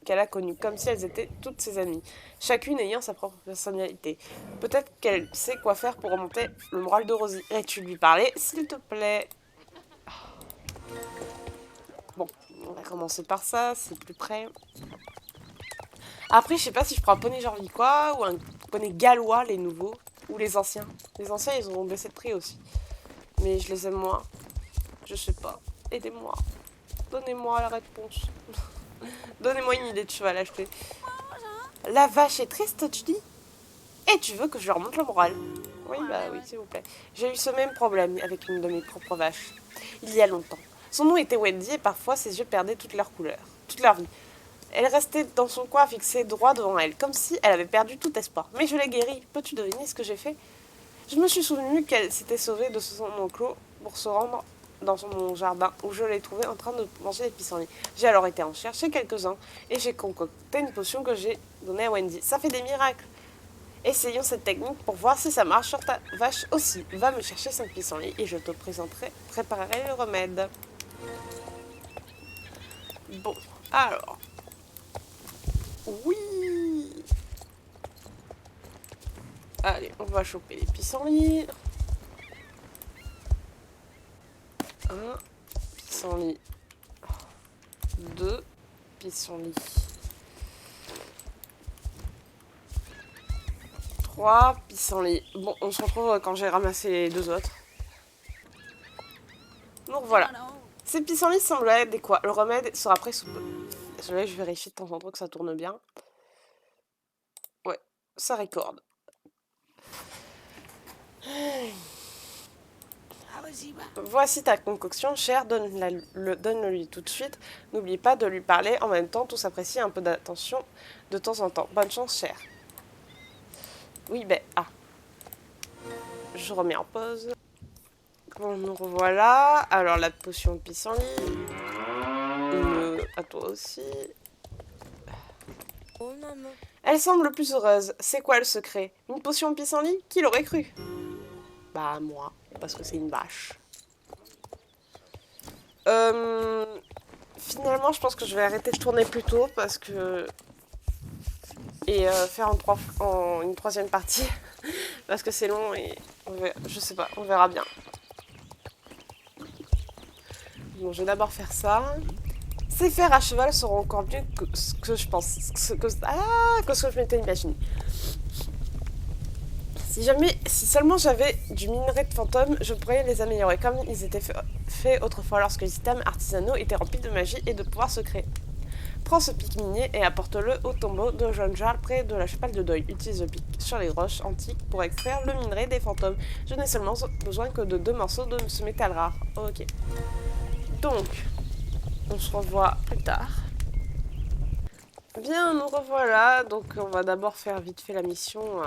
qu'elle a connues, comme si elles étaient toutes ses amies, chacune ayant sa propre personnalité. Peut-être qu'elle sait quoi faire pour remonter le moral de Rosie. Et-tu lui parler, s'il te plaît? Bon, on va commencer par ça, c'est plus près. Après, je sais pas si je prends un poney jorvikois ou un poney gallois, les nouveaux. Ou les anciens. Les anciens, ils ont baissé de prix aussi. Mais je les aime moins. Je sais pas. Aidez-moi. Donnez-moi la réponse. Donnez-moi une idée de cheval à acheter. La vache est triste, tu dis? Et tu veux que je lui remonte le moral? Oui, bah oui, s'il vous plaît. J'ai eu ce même problème avec une de mes propres vaches. Il y a longtemps. Son nom était Wendy et parfois ses yeux perdaient toute leur couleur. Toute leur vie. Elle restait dans son coin fixée droit devant elle, comme si elle avait perdu tout espoir. Mais je l'ai guérie. Peux-tu deviner ce que j'ai fait? Je me suis souvenu qu'elle s'était sauvée de son enclos pour se rendre dans mon jardin, où je l'ai trouvée en train de manger des pissenlits. J'ai alors été en chercher quelques-uns, et j'ai concocté une potion que j'ai donnée à Wendy. Ça fait des miracles. Essayons cette technique pour voir si ça marche sur ta vache aussi. Va me chercher 5 pissenlits, et je te préparerai le remède. Bon, alors... Oui. Allez, on va choper les pissenlits. Un pissenlit. 2 pissenlits. 3 pissenlits. Bon, on se retrouve quand j'ai ramassé les 2 autres. Donc voilà. Ces pissenlits semblent adéquats. Le remède sera prêt sous peu. Désolé, je vérifie de temps en temps que ça tourne bien. Ouais, ça recorde. Voici ta concoction, chère. Donne-le-lui tout de suite. N'oublie pas de lui parler en même temps. Tous apprécient un peu d'attention de temps en temps. Bonne chance, chère. Oui, ben, ah. Je remets en pause. Bon, nous revoilà. Alors, la potion de pissenlit. À toi aussi. Oh, maman. Elle semble plus heureuse. C'est quoi le secret? Une potion de pissenlit? Qui l'aurait cru? Bah, moi. Parce que c'est une vache. Finalement, je pense que je vais arrêter de tourner plus tôt parce que... Et faire une troisième partie. Parce que c'est long et... Je sais pas, on verra bien. Bon, je vais d'abord faire ça. Ces fers à cheval seront encore mieux que ce que je pense. Que ce que je m'étais imaginé. Si seulement j'avais du minerai de fantôme, je pourrais les améliorer comme ils étaient faits autrefois lorsque les systèmes artisanaux étaient remplis de magie et de pouvoirs secrets. Prends ce pic minier et apporte-le au tombeau de Jean Charles près de la chapelle de deuil. Utilise le pic sur les roches antiques pour extraire le minerai des fantômes. Je n'ai seulement besoin que de 2 morceaux de ce métal rare. Ok. Donc, on se revoit plus tard. Bien, nous revoilà. Donc, on va d'abord faire vite fait la mission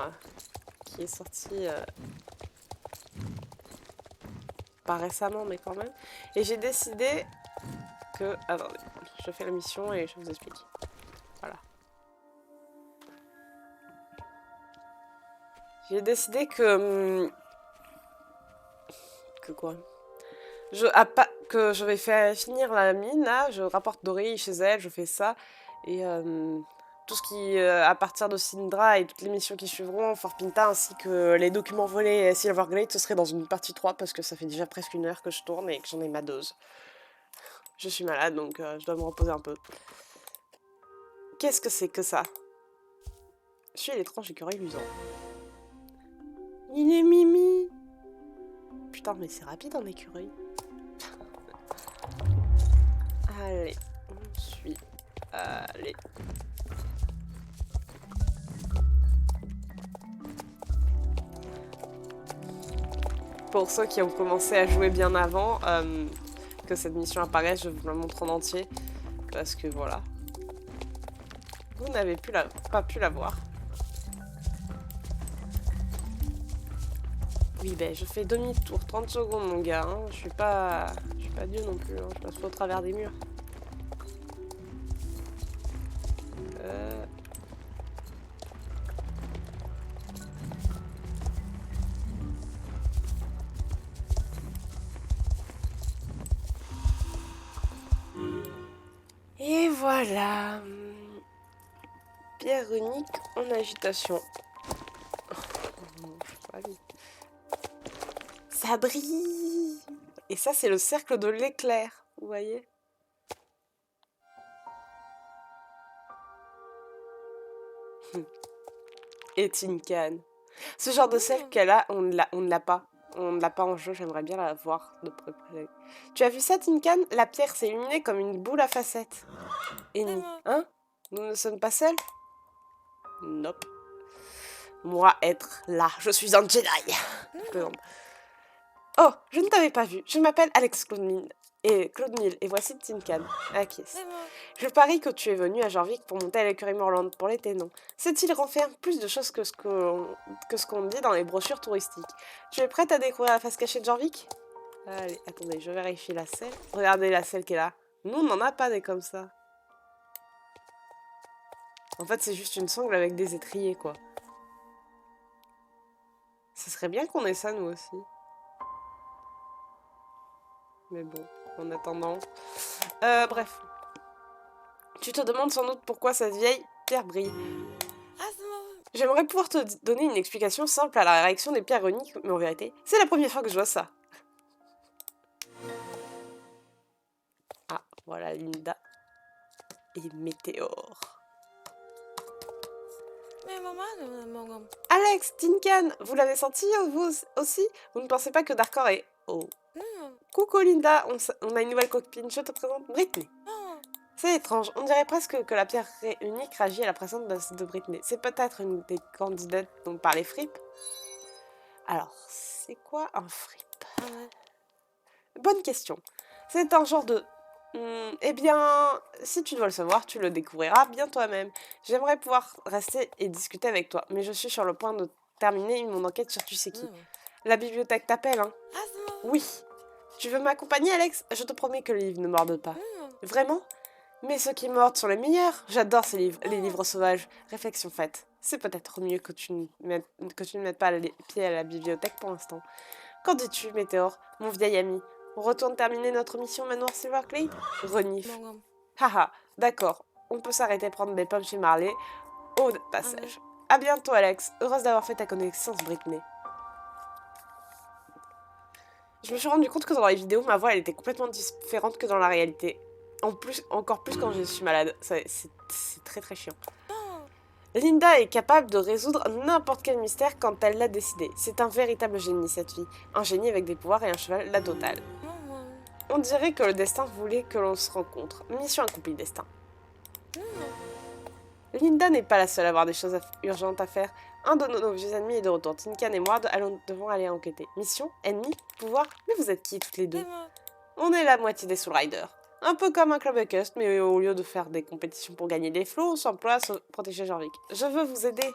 qui est sortie pas récemment, mais quand même. Et j'ai décidé que... Attendez, je fais la mission et je vous explique. Voilà. J'ai décidé que... Que quoi que je vais faire finir la mine, là. Je rapporte Dory chez elle, je fais ça. Et tout ce qui... à partir de Syndra et toutes les missions qui suivront, Fort Pinta, ainsi que les documents volés à Silverglade, ce serait dans une partie 3, parce que ça fait déjà presque 1 heure que je tourne et que j'en ai ma dose. Je suis malade, donc je dois me reposer un peu. Qu'est-ce que c'est que ça? Suis l'étrange écureuil luisant. Il est Mimi. Putain, mais c'est rapide en écureuil. Allez, on suit. Allez. Pour ceux qui ont commencé à jouer bien avant, que cette mission apparaisse, je vous la montre en entier. Parce que voilà. Vous n'avez pas pu la voir. Oui, ben je fais demi-tour, 30 secondes mon gars. Hein. Je suis pas Dieu non plus, hein. Je passe pas au travers des murs. Et voilà. Pierre unique en agitation. Ça brille. Et ça, c'est le cercle de l'éclair. Vous voyez? Et Tin Can. Ce genre de cercle qu'elle a, on ne l'a pas. On ne l'a pas en jeu, j'aimerais bien la voir de près. Tu as vu ça, Tin Can? La pierre s'est illuminée comme une boule à facettes. Et nous, hein? Nous ne sommes pas seuls? Nope. Moi, être là, je suis un Jedi. Oh, je ne t'avais pas vu. Je m'appelle Alex Claude Mille et voici Tin Can. Akis. Je parie que tu es venu à Jorvik pour monter à l'écurie Morland pour l'été, non? Cette île renferme plus de choses que ce qu'on dit dans les brochures touristiques. Tu es prête à découvrir la face cachée de Jorvik? Allez, attendez, je vérifie la selle. Regardez la selle qui est là. Nous, on n'en a pas des comme ça. En fait, c'est juste une sangle avec des étriers, quoi. Ce serait bien qu'on ait ça, nous aussi. Mais bon, en attendant... bref. Tu te demandes sans doute pourquoi cette vieille pierre brille. J'aimerais pouvoir te donner une explication simple à la réaction des pierres uniques, mais en vérité, c'est la première fois que je vois ça. Ah, voilà Linda. Et Météore. Alex, Tin Can, vous l'avez senti, vous aussi? Vous ne pensez pas que Darkor est... Oh. Coucou Linda, on a une nouvelle copine, je te présente Brittany. C'est étrange, on dirait presque que la pierre unique réagit à la présence de Brittany. C'est peut-être une des candidates dont par les fripes. Alors, c'est quoi un fripe? Bonne question. C'est un genre de... eh bien, si tu dois le savoir, tu le découvriras bien toi-même. J'aimerais pouvoir rester et discuter avec toi, mais je suis sur le point de terminer mon enquête sur tu sais qui. La bibliothèque t'appelle, hein? Oui. Tu veux m'accompagner, Alex? Je te promets que les livres ne mordent pas. Vraiment? Mais ceux qui mordent sont les meilleurs. J'adore ces livres, les livres sauvages. Réflexion faite. C'est peut-être mieux que tu ne mettes pas les pieds à la bibliothèque pour l'instant. Qu'en dis-tu, Météore, mon vieil ami? On retourne terminer notre mission Manoir Silverglade? Renif. Haha, d'accord. On peut s'arrêter prendre des pommes chez Marley au passage. À bientôt, Alex. Heureuse d'avoir fait ta connaissance, Brittany. Je me suis rendu compte que dans les vidéos, ma voix elle était complètement différente que dans la réalité. En plus, encore plus quand je suis malade. C'est très très chiant. Linda est capable de résoudre n'importe quel mystère quand elle l'a décidé. C'est un véritable génie, cette fille. Un génie avec des pouvoirs et un cheval, la totale. On dirait que le destin voulait que l'on se rencontre. Mission accomplie, destin. Linda n'est pas la seule à avoir des choses urgentes à faire. Un de nos vieux ennemis est de retour. Tinkan et moi devons aller enquêter. Mission, ennemi, pouvoir. Mais vous êtes qui toutes les deux? On est la moitié des Soul Riders. Un peu comme un club de cust, mais au lieu de faire des compétitions pour gagner des flots, on s'emploie à protéger Jorvik. Je veux vous aider.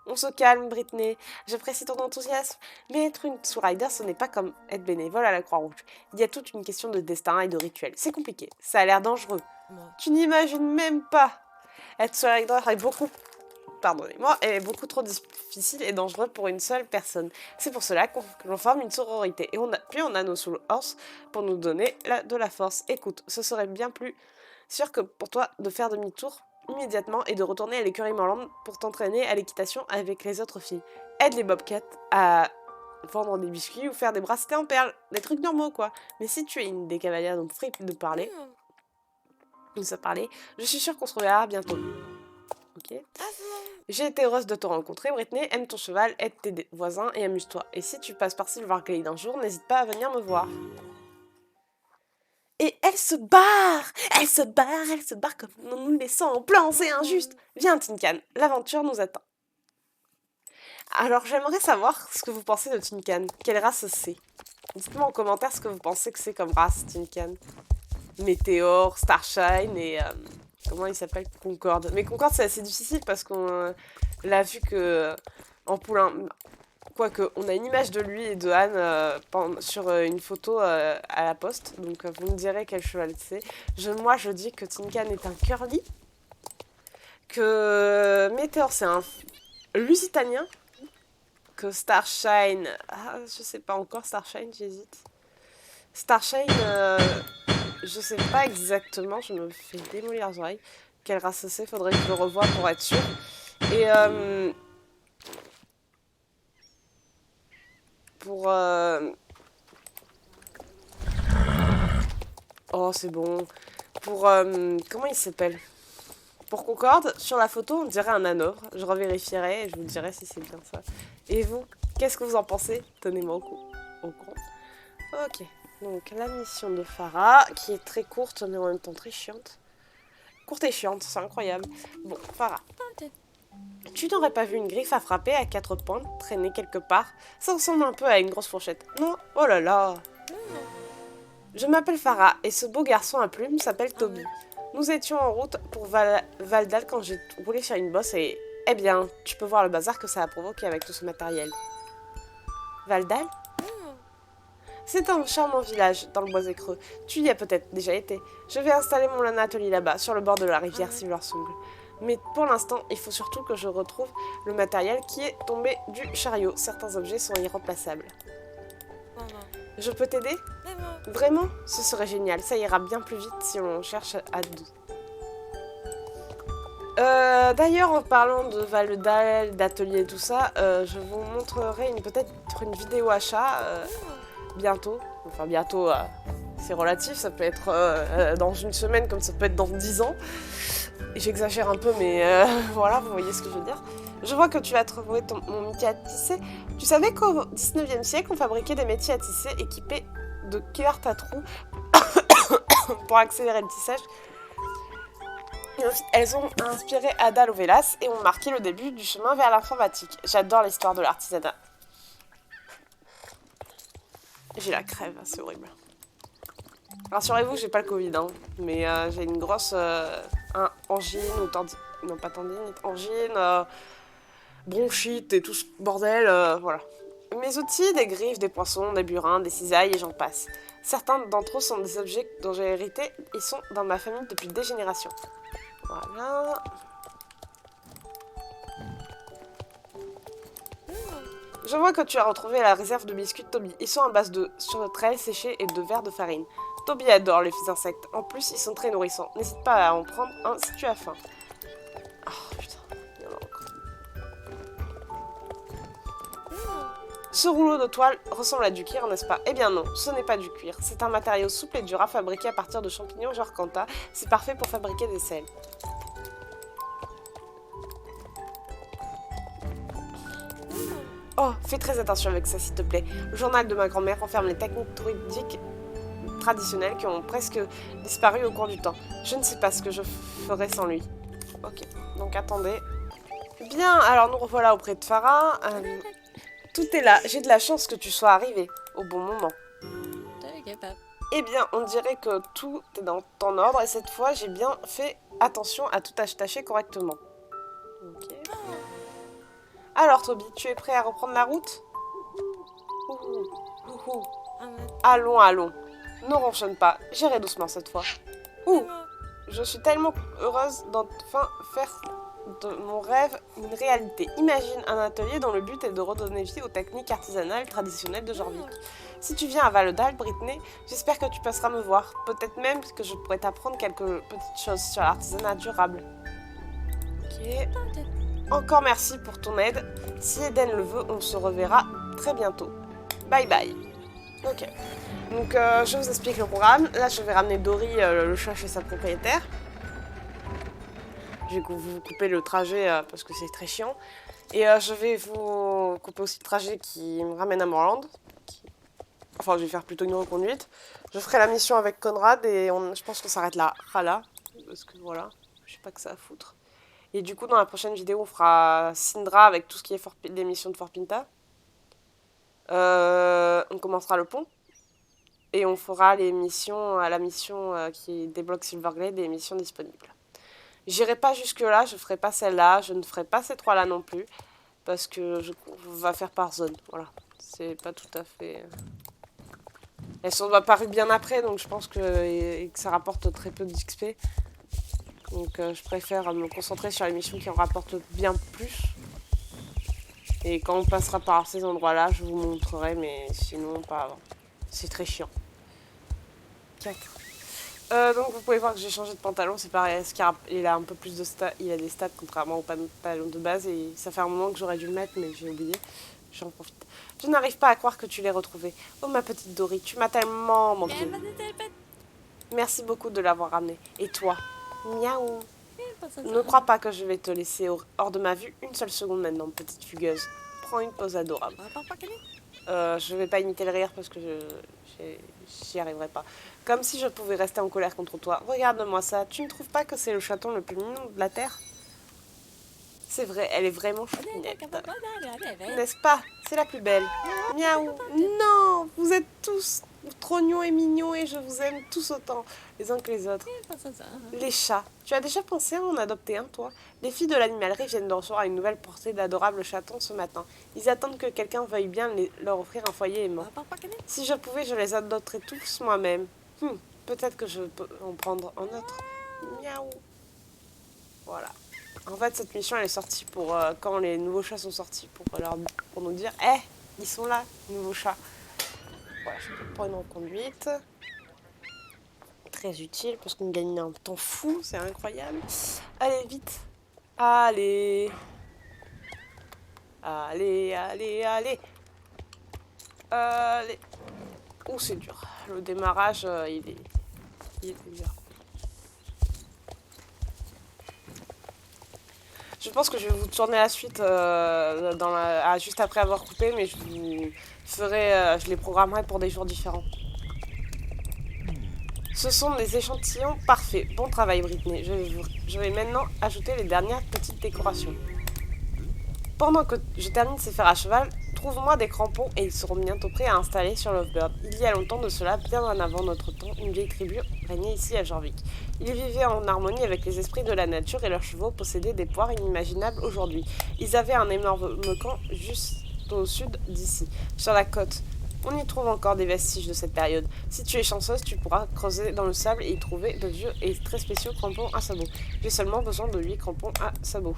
On se calme, Britney. J'apprécie ton enthousiasme. Mais être une Soul Rider, ce n'est pas comme être bénévole à la Croix-Rouge. Il y a toute une question de destin et de rituel. C'est compliqué. Ça a l'air dangereux. Tu n'imagines même pas. Être Soul Rider est pardonnez-moi, est beaucoup trop difficile et dangereux pour une seule personne. C'est pour cela que l'on forme une sororité. Et puis on a nos Soul Horse pour nous donner de la force. Écoute, ce serait bien plus sûr que pour toi de faire demi-tour immédiatement et de retourner à l'écurie Morland pour t'entraîner à l'équitation avec les autres filles. Aide les Bobcats à vendre des biscuits ou faire des bracelets en perles. Des trucs normaux, quoi. Mais si tu es une des cavalières dont fripe de parler, je suis sûre qu'on se reverra bientôt. Ok. J'ai été heureuse de te rencontrer, Britney. Aime ton cheval, aide tes voisins et amuse-toi. Et si tu passes par Silverglade un jour, n'hésite pas à venir me voir. Et elle se barre. Elle se barre comme nous nous laissant en plan, c'est injuste. Viens, Tinkan, l'aventure nous attend. Alors, j'aimerais savoir ce que vous pensez de Tinkan. Quelle race c'est? Dites-moi en commentaire ce que vous pensez que c'est comme race, Tinkan. Météore, Starshine et... comment il s'appelle? Concorde. Mais Concorde, c'est assez difficile parce qu'on l'a vu que en poulain. Quoique, on a une image de lui et de Anne sur une photo à la poste. Donc, vous me direz quel cheval c'est. Moi, je dis que Tinkan est un curly. Que Météore, c'est un lusitanien. Que Starshine... Ah, je sais pas encore. Starshine, j'hésite. Starshine... je sais pas exactement, je me fais démolir les oreilles. Quelle race c'est? Faudrait que je le revoie pour être sûre. Et pour... Oh, c'est bon. Pour... comment il s'appelle? Pour Concorde, sur la photo, on dirait un hanovre. Je revérifierai et je vous dirai si c'est bien ça. Et vous, qu'est-ce que vous en pensez? Tenez-moi au courant. Ok. Donc, la mission de Farah, qui est très courte, mais en même temps très chiante. Courte et chiante, c'est incroyable. Bon, Farah. Tu n'aurais pas vu une griffe à frapper à 4 pointes traîner quelque part? Ça ressemble un peu à une grosse fourchette. Non? Oh là là! Je m'appelle Farah, et ce beau garçon à plumes s'appelle Toby. Nous étions en route pour Valdal quand j'ai roulé sur une bosse et... Eh bien, tu peux voir le bazar que ça a provoqué avec tout ce matériel. Valdal? C'est un charmant village dans le boisé creux. Tu y as peut-être déjà été. Je vais installer mon atelier là-bas, sur le bord de la rivière Silversong. Mais pour l'instant, il faut surtout que je retrouve le matériel qui est tombé du chariot. Certains objets sont irremplaçables. Je peux t'aider? Vraiment? Ce serait génial. Ça ira bien plus vite si on cherche à deux. D'ailleurs, en parlant de Valdal, d'atelier et tout ça, je vous montrerai peut-être une vidéo achat bientôt. Enfin, bientôt, c'est relatif. Ça peut être dans une semaine comme ça peut être dans 10 ans. J'exagère un peu, mais voilà, vous voyez ce que je veux dire. Je vois que tu as trouvé mon métier à tisser. Tu savais qu'au 19e siècle, on fabriquait des métiers à tisser équipés de cartes à trous pour accélérer le tissage. Et ensuite, elles ont inspiré Ada Lovelace et ont marqué le début du chemin vers l'informatique. J'adore l'histoire de l'artisanat. J'ai la crève, c'est horrible. Rassurez-vous, j'ai pas le Covid, hein, mais j'ai une grosse angine ou tendine, non pas tendine, angine, bronchite et tout ce bordel, voilà. Mes outils, des griffes, des poinçons, des burins, des cisailles et j'en passe. Certains d'entre eux sont des objets dont j'ai hérité et sont dans ma famille depuis des générations. Voilà. Je vois que tu as retrouvé la réserve de biscuits de Toby. Ils sont à base de sauterelles séchées et de verre de farine. Toby adore les insectes. En plus, ils sont très nourrissants. N'hésite pas à en prendre un si tu as faim. Oh putain, il y en a encore. Ce rouleau de toile ressemble à du cuir, n'est-ce pas? Eh bien non, ce n'est pas du cuir. C'est un matériau souple et dur à fabriquer à partir de champignons genre Kanta. C'est parfait pour fabriquer des sels. Oh, fais très attention avec ça, s'il te plaît. Le journal de ma grand-mère renferme les techniques druidiques traditionnelles qui ont presque disparu au cours du temps. Je ne sais pas ce que je ferais sans lui. Ok, donc attendez. Bien, alors nous revoilà auprès de Farah. Tout est là. J'ai de la chance que tu sois arrivé au bon moment. Eh bien, on dirait que tout est dans ton ordre et cette fois, j'ai bien fait attention à tout attacher correctement. Ok. Alors, Toby, tu es prêt à reprendre la route? Ouhou, ouhou. Allons, allons. Ne ronchonne pas. J'irai doucement cette fois. Ouh, je suis tellement heureuse d'enfin faire de mon rêve une réalité. Imagine un atelier dont le but est de redonner vie aux techniques artisanales traditionnelles de Jorvik. Si tu viens à Valedal, Britney, j'espère que tu passeras me voir. Peut-être même que je pourrais t'apprendre quelques petites choses sur l'artisanat durable. Ok. Encore merci pour ton aide. Si Eden le veut, on se reverra très bientôt. Bye bye. Ok. Donc je vous explique le programme. Là, je vais ramener Dory, le chat, chez sa propriétaire. Je vais vous couper le trajet parce que c'est très chiant. Et je vais vous couper aussi le trajet qui me ramène à Moorland. Enfin, je vais faire plutôt une reconduite. Je ferai la mission avec Conrad et je pense qu'on s'arrête là. Parce que voilà, je sais pas que ça à foutre. Et du coup, dans la prochaine vidéo, on fera Syndra avec tout ce qui est les missions de Fort Pinta. On commencera le pont. Et on fera la mission qui débloque Silverglade et les missions disponibles. J'irai pas jusque là, je ferai pas celle-là, je ne ferai pas ces trois-là non plus. Parce que je vais faire par zone. Voilà. C'est pas tout à fait... Elles sont apparues bien après, donc je pense que ça rapporte très peu d'XP. Donc je préfère me concentrer sur les missions qui en rapportent bien plus. Et quand on passera par ces endroits-là, je vous montrerai, mais sinon pas avant. C'est très chiant. 4. Donc vous pouvez voir que j'ai changé de pantalon, c'est pareil, il a un peu plus de stats, il a des stats contrairement au pantalon de base et ça fait un moment que j'aurais dû le mettre mais j'ai oublié, j'en profite. Je n'arrive pas à croire que tu l'aies retrouvé. Oh ma petite Dory, tu m'as tellement manqué. Merci beaucoup de l'avoir ramené. Et toi? Miaou. Ne crois pas que je vais te laisser hors de ma vue une seule seconde maintenant, petite fugueuse. Prends une pause adorable. Je vais pas imiter le rire parce que j'y arriverai pas. Comme si je pouvais rester en colère contre toi. Regarde-moi ça. Tu ne trouves pas que c'est le chaton le plus mignon de la Terre? C'est vrai, elle est vraiment choupinette. N'est-ce pas? C'est la plus belle. Miaou. Non, vous êtes tous trognons et mignons et je vous aime tous autant, les uns que les autres. Les chats. Tu as déjà pensé à en adopter un, toi? Les filles de l'animalerie viennent de recevoir une nouvelle portée d'adorables chatons ce matin. Ils attendent que quelqu'un veuille bien leur offrir un foyer aimant. Si je pouvais, je les adopterais tous moi-même. Peut-être que je peux en prendre un autre. Miaou. Voilà. En fait, cette mission, elle est sortie pour quand les nouveaux chats sont sortis, pour nous dire, ils sont là, nouveaux chats. Voilà, je peux prendre en conduite. Très utile parce qu'on gagne un temps fou, c'est incroyable. Allez, vite. Allez. Allez, allez, allez. Allez. Oh, c'est dur. Le démarrage, il est dur. Je pense que je vais vous tourner la suite juste après avoir coupé, mais je les programmerai pour des jours différents. Ce sont des échantillons parfaits. Bon travail, Britney. Je vais maintenant ajouter les dernières petites décorations. Pendant que je termine ces fers à cheval, trouve-moi des crampons et ils seront bientôt prêts à installer sur Lovebird. Il y a longtemps de cela, bien en avant notre temps, une vieille tribu régnait ici à Jorvik. Ils vivaient en harmonie avec les esprits de la nature et leurs chevaux possédaient des pouvoirs inimaginables aujourd'hui. Ils avaient un énorme camp juste au sud d'ici, sur la côte. On y trouve encore des vestiges de cette période. Si tu es chanceuse, tu pourras creuser dans le sable et y trouver de vieux et très spéciaux crampons à sabots. J'ai seulement besoin de 8 crampons à sabots.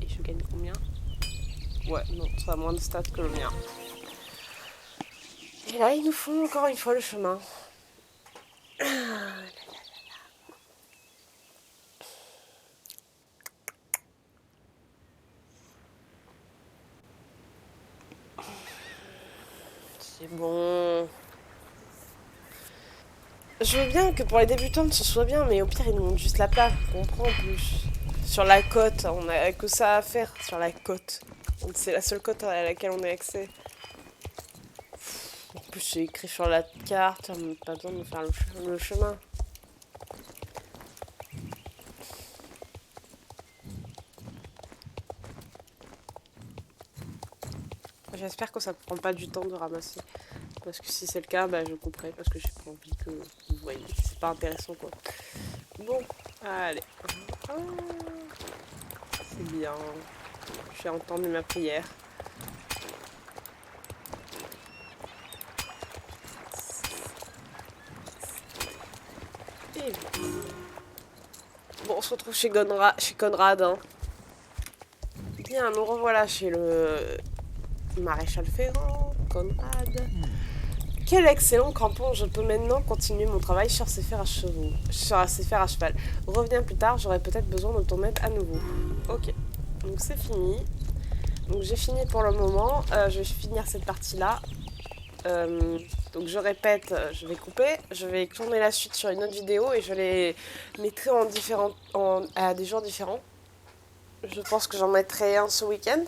Et je gagne combien? Ouais, non, ça a moins de stats que le mien. Et là, ils nous font encore une fois le chemin. C'est bon. Je veux bien que pour les débutantes ce soit bien, mais au pire ils nous montrent juste la plage, on comprend plus. Sur la côte, on a que ça à faire sur la côte. Donc c'est la seule côte à laquelle on a accès. En plus, c'est écrit sur la carte, on n'a pas besoin de faire le chemin. J'espère que ça ne prend pas du temps de ramasser. Parce que si c'est le cas, bah, je couperai parce que j'ai pas envie que vous voyez. C'est pas intéressant quoi. Bon, allez. Ah, c'est bien. J'ai entendu ma prière. Et bon, on se retrouve chez Conrad. Hein. Bien, nous revoilà chez le maréchal Ferrand, Conrad. Quel excellent crampon, je peux maintenant continuer mon travail sur ces fers à cheval. Reviens plus tard, j'aurai peut-être besoin de ton aide à nouveau. Ok, donc c'est fini. Donc j'ai fini pour le moment, je vais finir cette partie-là. Donc je répète, je vais couper, je vais tourner la suite sur une autre vidéo et je les mettrai à des jours différents. Je pense que j'en mettrai un ce week-end.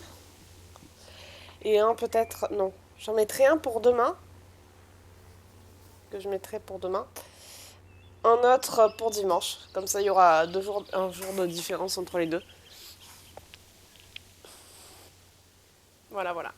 Et un peut-être, non, j'en mettrai un pour demain. Que je mettrai pour demain. Un autre pour dimanche. Comme ça, il y aura un jour de différence entre les deux. Voilà, voilà.